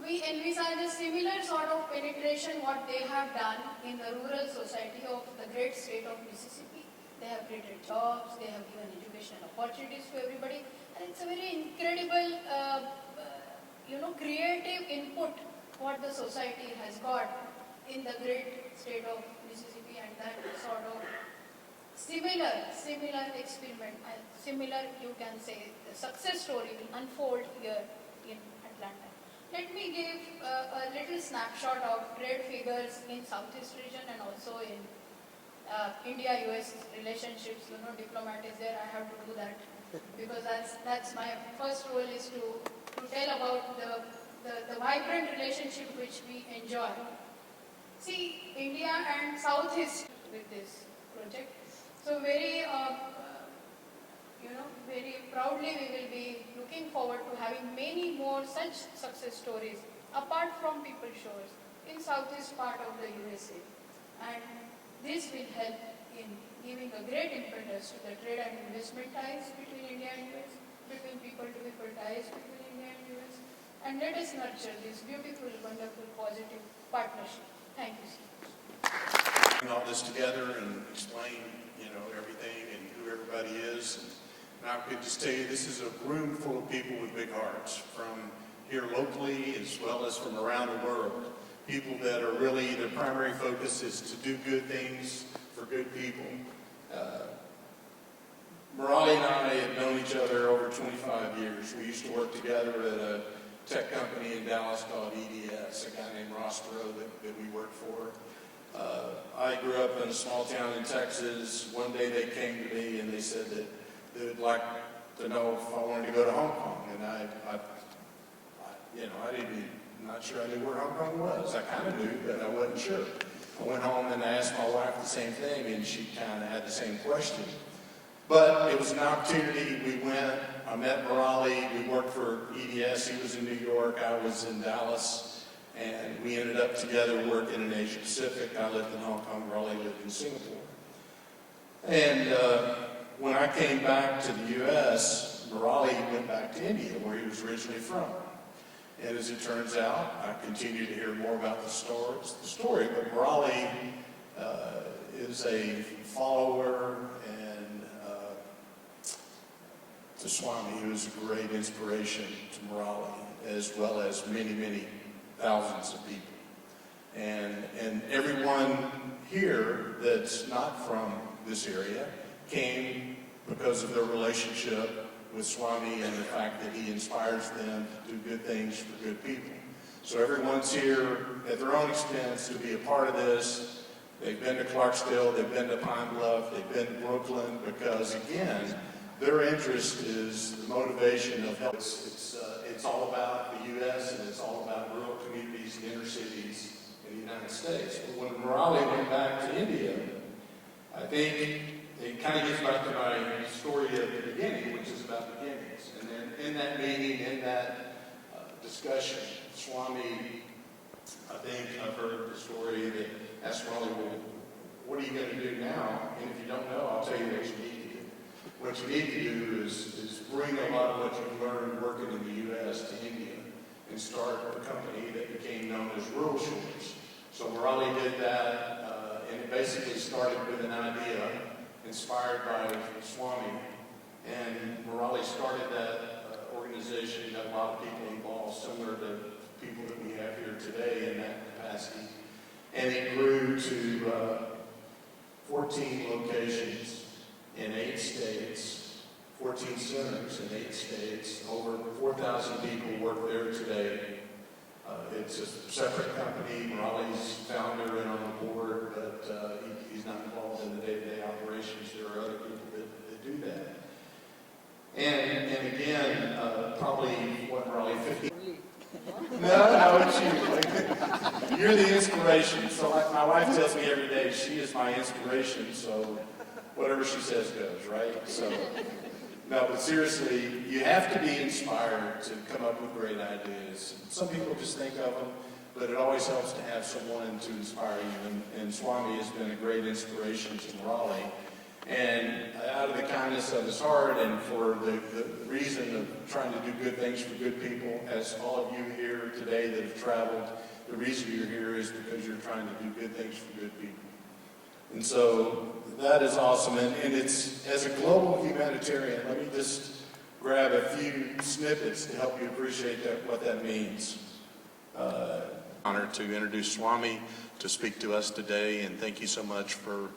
we envisage a similar sort of penetration what they have done in the rural society of the great state of Mississippi. They have created jobs, they have given educational opportunities to everybody, and it's a very incredible, creative input what the society has got in the great state of Mississippi, and that sort of similar experiment, similar you can say, the success story will unfold here in Atlanta. Let me give a little snapshot of trade figures in Southeast region and also in India-US relationships. Diplomat is there, I have to do that because that's my first role is to tell about the vibrant relationship which we enjoy. See, India and Southeast with this project. So very proudly we will be looking forward to having many more such success stories apart from PeopleShores in southeast part of the USA. And this will help in giving a great impetus to the trade and investment ties between India and US, between people-to-people ties between India and US. And let us nurture this beautiful, wonderful, positive partnership. Thank you so much. Putting all this together and explain, everything and who everybody is. And I could just tell you, this is a room full of people with big hearts from here locally as well as from around the world. People that are really, their primary focus is to do good things for good people. Mariln and I have known each other over 25 years. We used to work together at a tech company in Dallas called EDS, a guy named Ross Rowe that we worked for. I grew up in a small town in Texas. One day they came to me and they said that they would like to know if I wanted to go to Hong Kong. And not sure I knew where Hong Kong was. I kind of knew, but I wasn't sure. I went home and I asked my wife the same thing, and she kind of had the same question. But it was an opportunity. We went. I met Mariln. We worked for EDS. He was in New York. I was in Dallas. And we ended up together working in Asia Pacific. I lived in Hong Kong. Mariln lived in Singapore. And when I came back to the U.S., Mariln went back to India, where he was originally from. And as it turns out, I continue to hear more about the story. But Mariln is a follower and to Swami, who is a great inspiration to Mariln, as well as many, many thousands of people. And everyone here that's not from this area came because of their relationship with Swami and the fact that he inspires them to do good things for good people. So everyone's here at their own expense to be a part of this. They've been to Clarksdale, they've been to Pine Bluff, they've been to Brooklyn, because again, their interest is the motivation of help. It's all about the U.S. and it's all about rural communities and inner cities in the United States. But when Mariln went back to India, I think it kind of gets back to my story at the beginning, which is about beginnings. And then in that meeting, in that discussion, Swami, I think I've heard the story that asked Swami, well, what are you going to do now? And if you don't know, I'll tell you what you need to do. What you need to do is bring a lot of what you've learned working in the U.S. to India and start a company that became known as Rural Shores. So Mariln did that, and it basically started with an idea inspired by Swami. And Mariln started that organization, had a lot of people involved, similar to people that we have here today in that capacity. And it grew to 14 locations in 8 states, 14 centers in 8 states. Over 4,000 people work there today. It's a separate company. Mariln's founder and on the board, but he's not involved in the day-to-day operations. There are other people that do that. And again, probably, what, Mariln, 50? No, it's you. You're the inspiration. So like my wife tells me every day, she is my inspiration, so whatever she says goes, right? So, no, but seriously, you have to be inspired to come up with great ideas. Some people just think of them, but it always helps to have someone to inspire you. And Swami has been a great inspiration to Mariln. And out of the kindness of his heart and for the reason of trying to do good things for good people, as all of you here today that have traveled, the reason you're here is because you're trying to do good things for good people. And so that is awesome. And it's, as a global humanitarian, let me just grab a few snippets to help you appreciate what that means. Honor to introduce Swami to speak to us today, and thank you so much for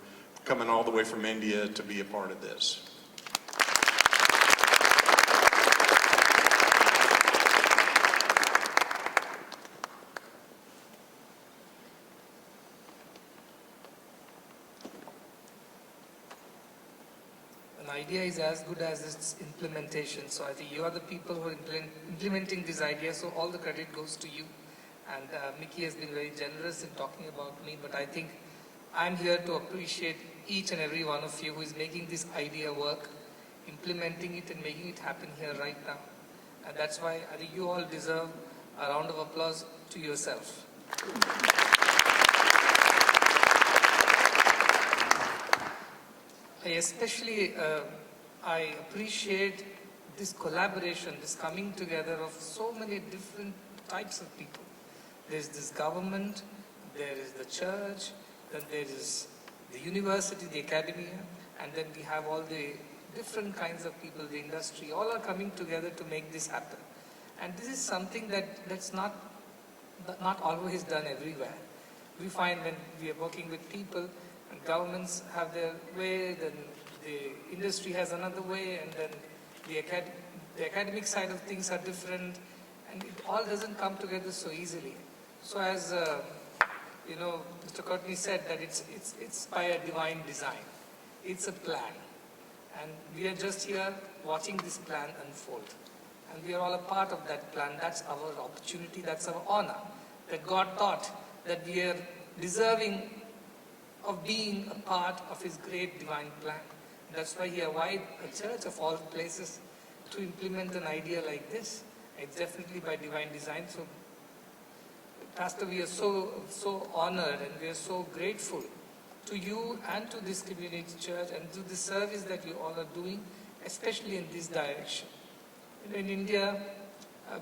coming all the way from India to be a part of this. An idea is as good as its implementation. So I think you are the people who are implementing this idea, so all the credit goes to you. And Mickey has been very generous in talking about me, but I think I'm here to appreciate each and every one of you who is making this idea work, implementing it and making it happen here right now. And that's why I think you all deserve a round of applause to yourself. I appreciate this collaboration, this coming together of so many different types of people. There's this government, there is the church, then there is the university, the academia, and then we have all the different kinds of people, the industry, all are coming together to make this happen. And this is something that's not always done everywhere. We find when we are working with people, and governments have their way, then the industry has another way, and then the academic side of things are different, and it all doesn't come together so easily. So as Mr. Courtney said that it's by a divine design. It's a plan. And we are just here watching this plan unfold. And we are all a part of that plan. That's our opportunity, that's our honor. That God thought that we are deserving of being a part of His great divine plan. That's why He invited a church of all places to implement an idea like this. It's definitely by divine design. So Pastor, we are so honored and we are so grateful to you and to this community church and to the service that you all are doing, especially in this direction. In India,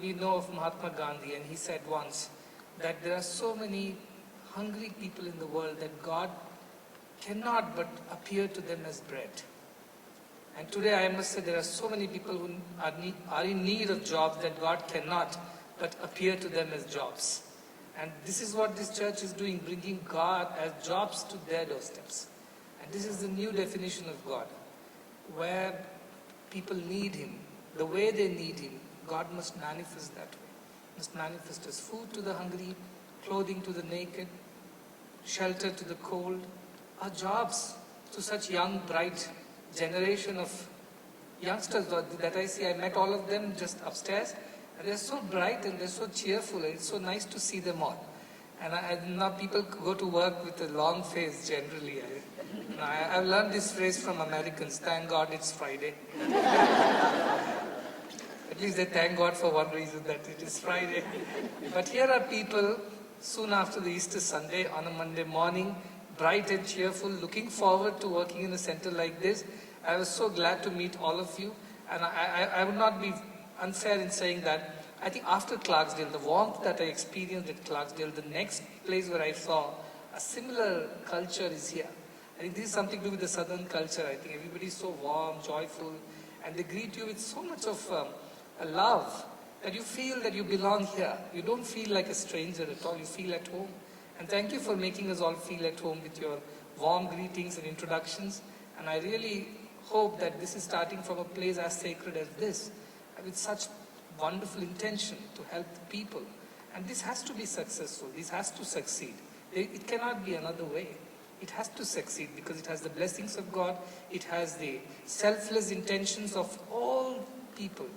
we know of Mahatma Gandhi, and he said once that there are so many hungry people in the world that God cannot but appear to them as bread. And today I must say there are so many people who are in need of jobs that God cannot but appear to them as jobs. And this is what this church is doing, bringing God as jobs to their doorsteps. And this is the new definition of God, where people need Him, the way they need Him. God must manifest that way. Must manifest as food to the hungry, clothing to the naked, shelter to the cold. Our jobs to such young, bright generation of youngsters that I see. I met all of them just upstairs, and they're so bright and they're so cheerful, and it's so nice to see them all. And now people go to work with a long face generally. I've learned this phrase from Americans, thank God it's Friday. At least they thank God for one reason, that it is Friday. But here are people soon after the Easter Sunday on a Monday morning, bright and cheerful, looking forward to working in a center like this. I was so glad to meet all of you, and I would not be unfair in saying that I think after Clarksdale, the warmth that I experienced at Clarksdale, the next place where I saw a similar culture is here. I think this is something to do with the southern culture. I think everybody is so warm, joyful, and they greet you with so much of a love that you feel that you belong here. You don't feel like a stranger at all, you feel at home. And thank you for making us all feel at home with your warm greetings and introductions. And I really hope that this is starting from a place as sacred as this, with such wonderful intention to help the people. And this has to be successful, this has to succeed. It cannot be another way. It has to succeed because it has the blessings of God, it has the selfless intentions of all people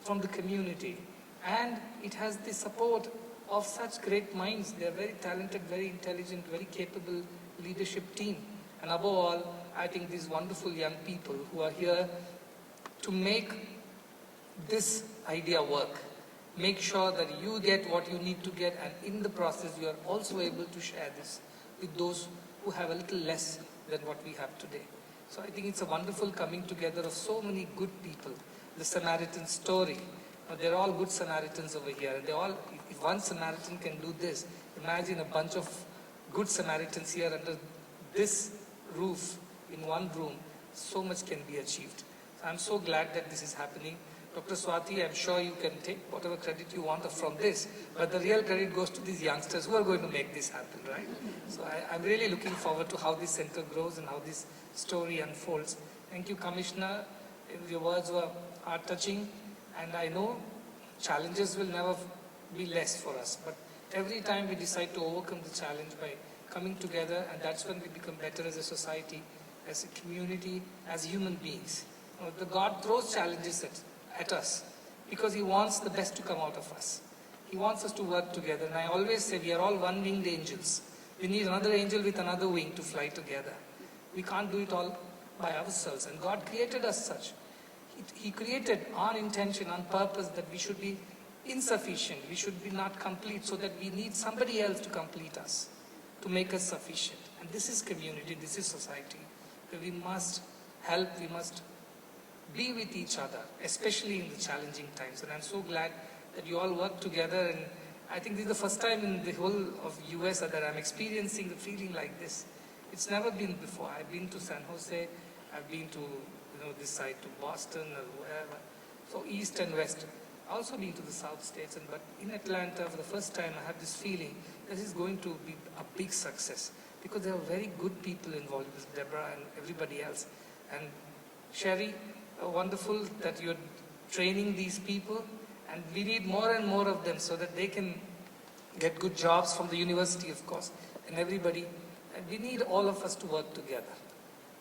from the community, and it has the support of such great minds. They are very talented, very intelligent, very capable leadership team. And above all, I think these wonderful young people who are here to make this idea work. Make sure that you get what you need to get, and in the process you are also able to share this with those who have a little less than what we have today. So I think it's a wonderful coming together of so many good people. The Samaritan story. They're all good Samaritans over here. And they all, if one Samaritan can do this, imagine a bunch of good Samaritans here under this roof, in one room. So much can be achieved. So I'm so glad that this is happening. Dr. Swati, I'm sure you can take whatever credit you want from this, but the real credit goes to these youngsters who are going to make this happen, right? So I'm really looking forward to how this center grows and how this story unfolds. Thank you, Commissioner. Your words were heart-touching, and I know challenges will never be less for us, but every time we decide to overcome the challenge by coming together, and that's when we become better as a society, as a community, as human beings. The God throws challenges at us because He wants the best to come out of us. He wants us to work together, and I always say we are all one-winged angels. We need another angel with another wing to fly together. We can't do it all by ourselves, and God created us such. He created our intention on purpose that we should be insufficient, we should be not complete, so that we need somebody else to complete us, to make us sufficient. And this is community, this is society, where we must help, we must be with each other, especially in the challenging times. And I'm so glad that you all work together, and I think this is the first time in the whole of US that I'm experiencing a feeling like this. It's never been before. I've been to San Jose, I've been to this side, to Boston or wherever, so east and west. I've also been to the South States, but in Atlanta for the first time I have this feeling this is going to be a big success because there are very good people involved with Deborah and everybody else. And Sherry, wonderful that you're training these people, and we need more and more of them so that they can get good jobs from the university, of course, and everybody. And we need all of us to work together.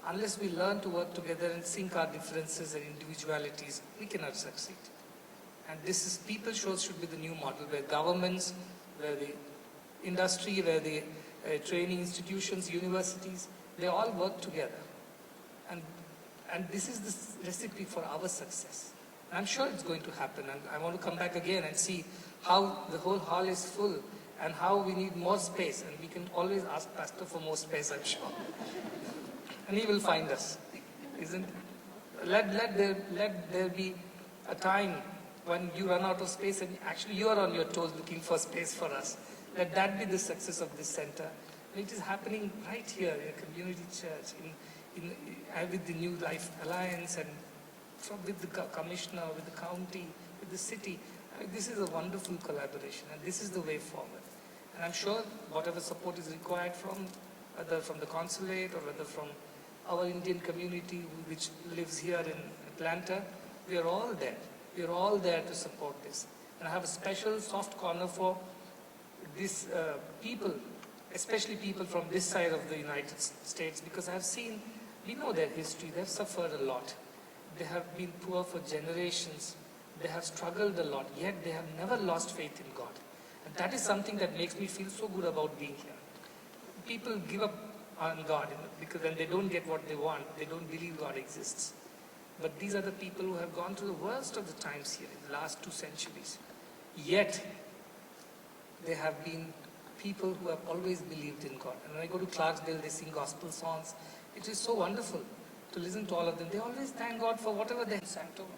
Unless we learn to work together and sync our differences and individualities, we cannot succeed. And this is, PeopleShores should be the new model where governments, where the industry, where the training institutions, universities, they all work together. And this is the recipe for our success. And I'm sure it's going to happen, and I want to come back again and see how the whole hall is full and how we need more space, and we can always ask Pastor for more space, I'm sure. And he will find us, isn't it? Let there be a time when you run out of space and actually you are on your toes looking for space for us. Let that be the success of this center. And it is happening right here in a community church, with the New Life Alliance and with the commissioner, with the county, with the city. This is a wonderful collaboration, and this is the way forward. And I'm sure whatever support is required from whether from the consulate or whether from our Indian community which lives here in Atlanta, we are all there. We are all there to support this. And I have a special soft corner for these people, especially people from this side of the United States, because I've seen, we know their history, they've suffered a lot. They have been poor for generations. They have struggled a lot, yet they have never lost faith in God. And that is something that makes me feel so good about being here. People give up on God because when they don't get what they want, they don't believe God exists. But these are the people who have gone through the worst of the times here in the last 2 centuries. Yet, they have been people who have always believed in God. And when I go to Clarksdale, they sing gospel songs. It is so wonderful to listen to all of them. They always thank God for whatever they have sent over.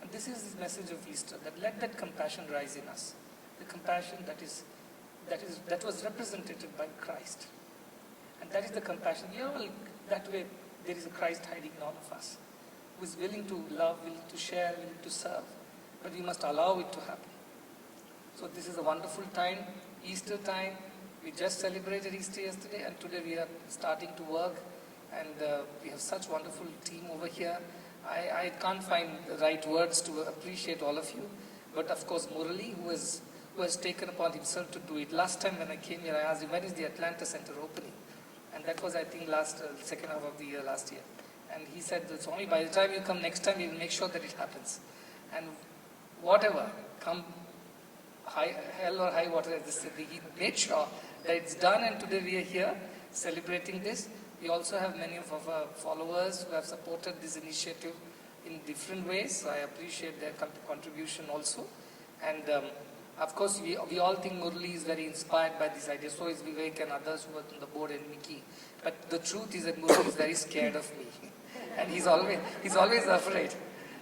And this is the message of Easter, that let that compassion rise in us. The compassion that was represented by Christ. And that is the compassion. That way there is a Christ hiding in all of us, who is willing to love, willing to share, willing to serve. But we must allow it to happen. So this is a wonderful time, Easter time. We just celebrated Easter yesterday, and today we are starting to work. And we have such wonderful team over here. I can't find the right words to appreciate all of you. But of course, Mariln, who has taken upon himself to do it. Last time when I came here, I asked him, when is the Atlanta Center opening? And that was, I think, second half of the year last year. And he said, Swami, by the time you come next time, we will make sure that it happens. And whatever, come hell or high water, he made sure that it's done, and today we are here celebrating this. We also have many of our followers who have supported this initiative in different ways. So I appreciate their contribution also. And of course, we all think Murli is very inspired by this idea. So is Vivek and others who are on the board, and Mickey. But the truth is that Murli is very scared of me. And he's always afraid.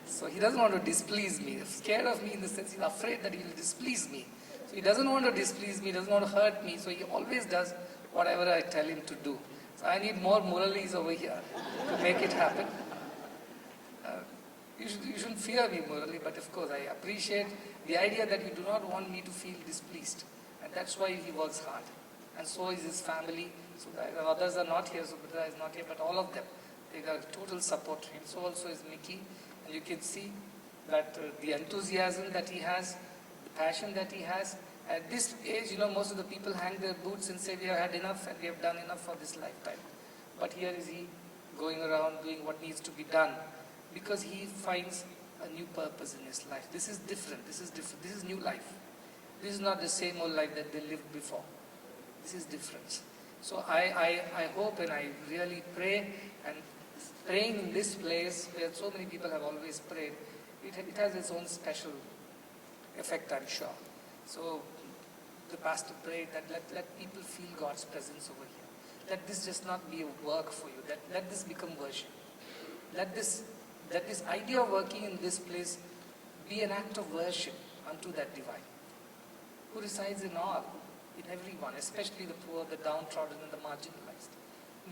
So he doesn't want to displease me. He's scared of me in the sense he's afraid that he will displease me. So he doesn't want to displease me, doesn't want to hurt me. So he always does whatever I tell him to do. So I need more Muralis over here to make it happen. You shouldn't fear me, Murali, but of course I appreciate the idea that you do not want me to feel displeased. And that's why he works hard. And so is his family. So others are not here, Subhadra is not here, but all of them, they got total support to him. So also is Mickey. And you can see that the enthusiasm that he has, the passion that he has. At this age, most of the people hang their boots and say we have had enough and we have done enough for this lifetime. But here is he going around doing what needs to be done because he finds a new purpose in his life. This is different. This is new life. This is not the same old life that they lived before. This is different. So I hope and I really pray, and praying in this place where so many people have always prayed, it has its own special effect, I'm sure. So the pastor prayed that let people feel God's presence over here. Let this just not be a work for you. Let this become worship. Let this idea of working in this place be an act of worship unto that divine, who resides in all, in everyone, especially the poor, the downtrodden, and the marginalized.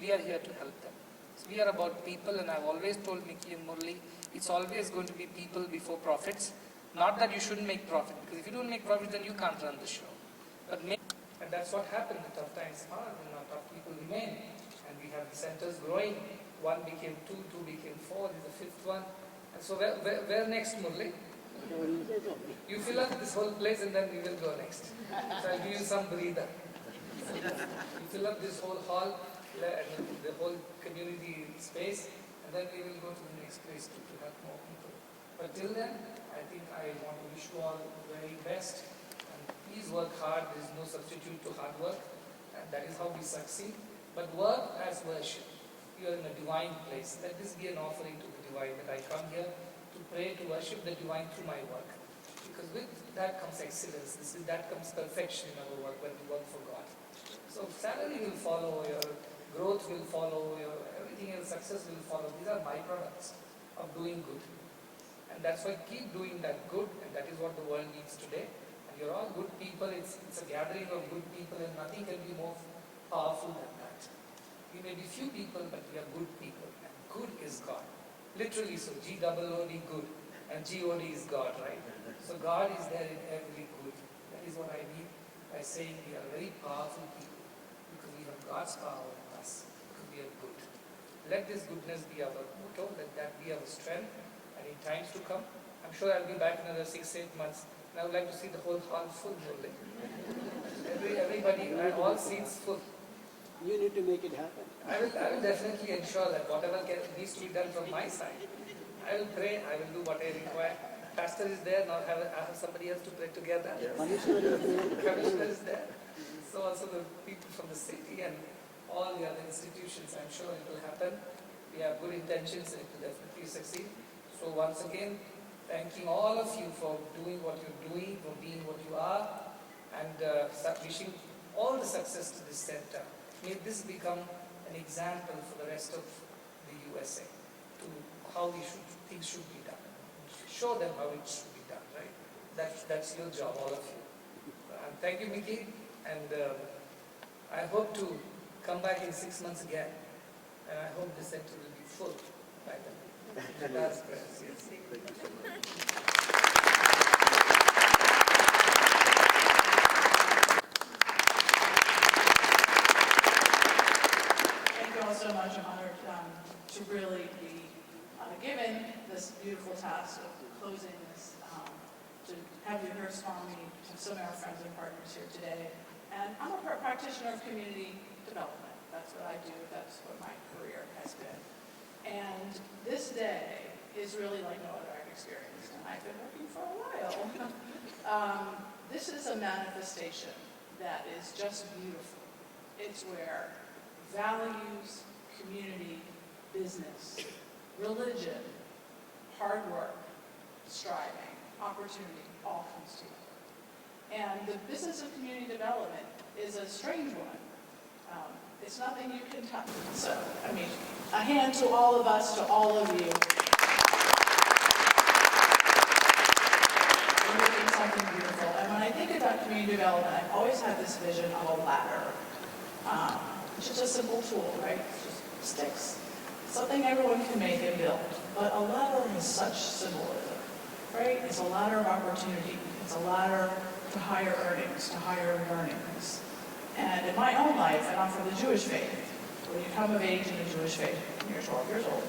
We are here to help them. So we are about people, and I've always told Mickey and Murli, it's always going to be people before profits. Not that you shouldn't make profit, because if you don't make profit, then you can't run the show. And that's what happened. The tough times are, and our tough people remain. And we have the centers growing. 1 became 2, 2 became 4, this is the 5th one. And so where next, Murli? You fill up this whole place and then we will go next. So I'll give you some breather. You fill up this whole hall, the whole community space, and then we will go to the next place to help more people. But till then, I think I want to wish you all the very best. And please work hard. There is no substitute to hard work. And that is how we succeed. But work as worship. You are in a divine place. Let this be an offering to the divine, that I come here to pray, to worship the divine through my work. Because with that comes excellence. That comes perfection in our work when we work for God. So salary will follow, your growth will follow, your everything else, success will follow. These are byproducts of doing good. And that's why keep doing that good, and that is what the world needs today. And you're all good people. It's a gathering of good people, and nothing can be more powerful than that. We may be few people, but we are good people. And good is God. Literally so, G-O-O-D, good. And G-O-D is God, right? So God is there in every good. That is what I mean by saying we are very powerful people because we have God's power in us because we are good. Let this goodness be our motto, let that be our strength, and in times to come, I'm sure I'll be back in another 6-8 months, and I would like to see the whole hall full. Everybody, all seats full. You need to make it happen. I will definitely ensure that whatever needs to be done from my side, I will pray, I will do what I require. Pastor is there, now I have somebody else to pray together. Yes. Commissioner is there. So also the people from the city and all the other institutions, I'm sure it will happen. We have good intentions and it will definitely succeed. So once again, thanking all of you for doing what you're doing, for being what you are, and wishing all the success to this center. May this become an example for the rest of the USA to how things should be done. Show them how it should be done, right? That's your job, all of you. And thank you, Mickey. And I hope to come back in 6 months again. And I hope this center will be full by then. That's prayers, yes. Thank you all so much. I'm honored to really be given this beautiful task of closing this, to have you hear Swami, to some of our friends and partners here today. And I'm a practitioner of community development. That's what I do. That's what my career has been. And this day is really like no other I've experienced. And I've been working for a while. This is a manifestation that is just beautiful. It's where values, community, business, religion, hard work, striving, opportunity, all comes together. And the business of community development is a strange one. It's nothing you can touch. So, I mean, a hand to all of us, to all of you. We're doing something beautiful. And when I think about community development, I've always had this vision of a ladder. It's just a simple tool, right? It's just sticks. Something everyone can make and build. But a ladder has such symbolism, right? It's a ladder of opportunity. It's a ladder to higher earnings, to higher learnings. And in my own life, and I'm from the Jewish faith, when you come of age in the Jewish faith, when you're 12 years old,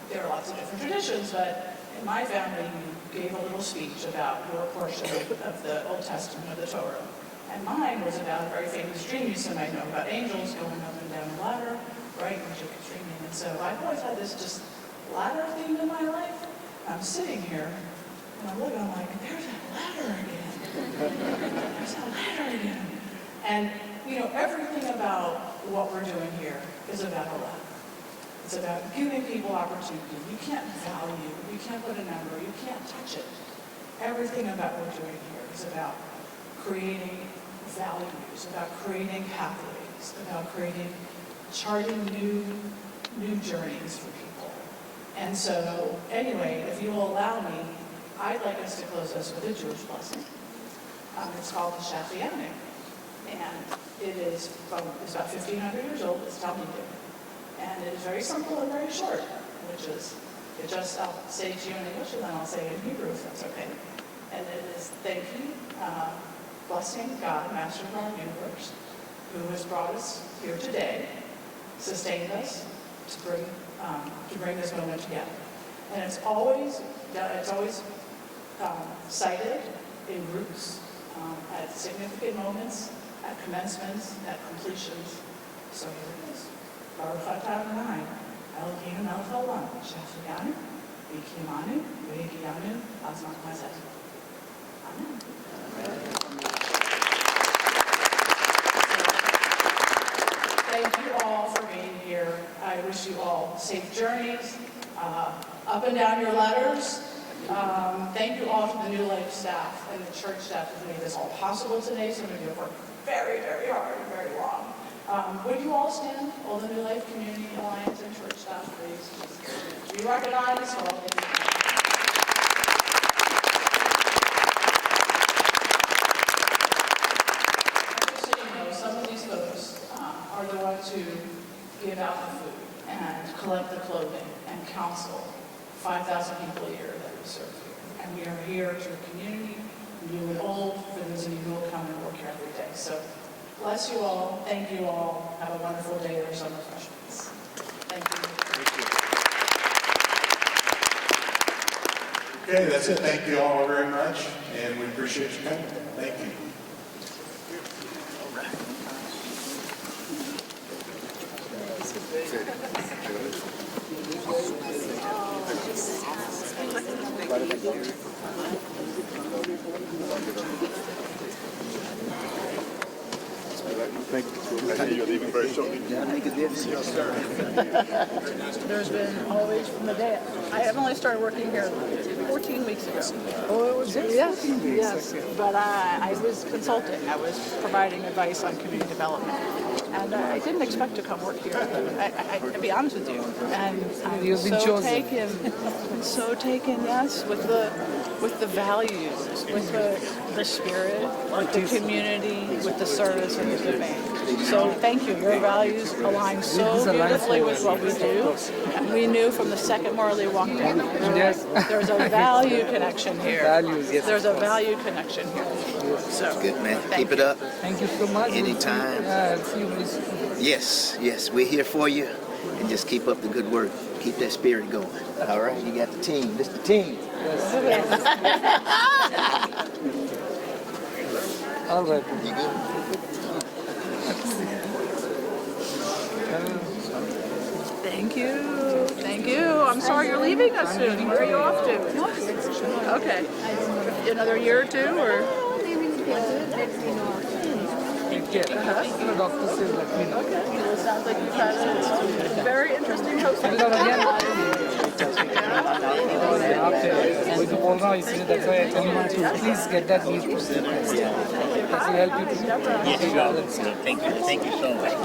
there are lots of different traditions, but in my family, you gave a little speech about your portion of the Old Testament of the Torah. And mine was about a very famous dream you some might know about angels going up and down the ladder, right, when Jacob's dreaming. And so I've always had this just ladder theme in my life. I'm sitting here, and I'm looking, I'm like, there's that ladder again. There's that ladder again. And, you know, everything about what we're doing here is about a ladder. It's about giving people opportunity. You can't value, you can't put a number, you can't touch it. Everything about what we're doing here is about creating values, about creating pathways, about charting new journeys for people. And so, anyway, if you will allow me, I'd like us to close this with a Jewish blessing. It's called the Shafiyanik. And it's about 1,500 years old. It's Talmudic. And it is very simple and very short, which is, I'll say it to you in English and then I'll say it in Hebrew if that's okay. And it is, thank you, blessing God, Master of our universe, who has brought us here today, sustained us to bring this moment together. And it's always cited in groups at significant moments, at commencements, at completions. So here it is. Baruch atah Adonai, Eloheinu melech haolam, she'achiyanu, v'kiyamanu, v'higiyanu, azman hazeh. Amen. Thank you all for being here. I wish you all safe journeys, up and down your ladders. Thank you all to the New Life staff and the church staff who made this all possible today. Some of you have worked very, very hard and very long. Would you all stand, all the New Life Community Alliance and church staff, please? We recognize all of you. Just so you know, some of these folks are the ones who give out the food and collect the clothing and counsel 5,000 people a year that we serve here. And we are here to the community, new and old, for those of you who will come and work here every day. So bless you all, thank you all, have a wonderful day. There's some refreshments. Thank you. Okay, that's it. Thank you all very much, and we appreciate you coming. Thank you. Thank you. You're leaving very shortly. There's been always from the day, I have only started working here 14 weeks ago. Oh, it was just Yes, 14 weeks. yes, Okay. but I was consulting, I was providing advice on community development. And I didn't expect to come work here, to be honest with you. And I'm You've been chosen. taken, yes, with the values, with the spirit, with the community, with the service and the giving. So thank you. Your values align so beautifully with what we do. And we knew from the second Marley walked in. Yes. There's a value connection here. Values, yes. There's a value connection here. So Good, man. thank Keep it up. Thank you so much. Anytime. Yeah, I'll see you very soon. Yes, yes, we're here for you. And just keep up the good work. Keep that spirit going. All right, you got the team. This the team. All right. You good? Thank you. Thank you. I'm sorry you're leaving us soon. Where are you off to? Okay. Another year or two, or? Take care. The doctor says let me know. Okay. Well, it sounds like you've had a very interesting hosting. वही तो बोल रहा हूँ इसलिए that's why I tell you to please get that leave. That will help you to. Yes, thank you so much.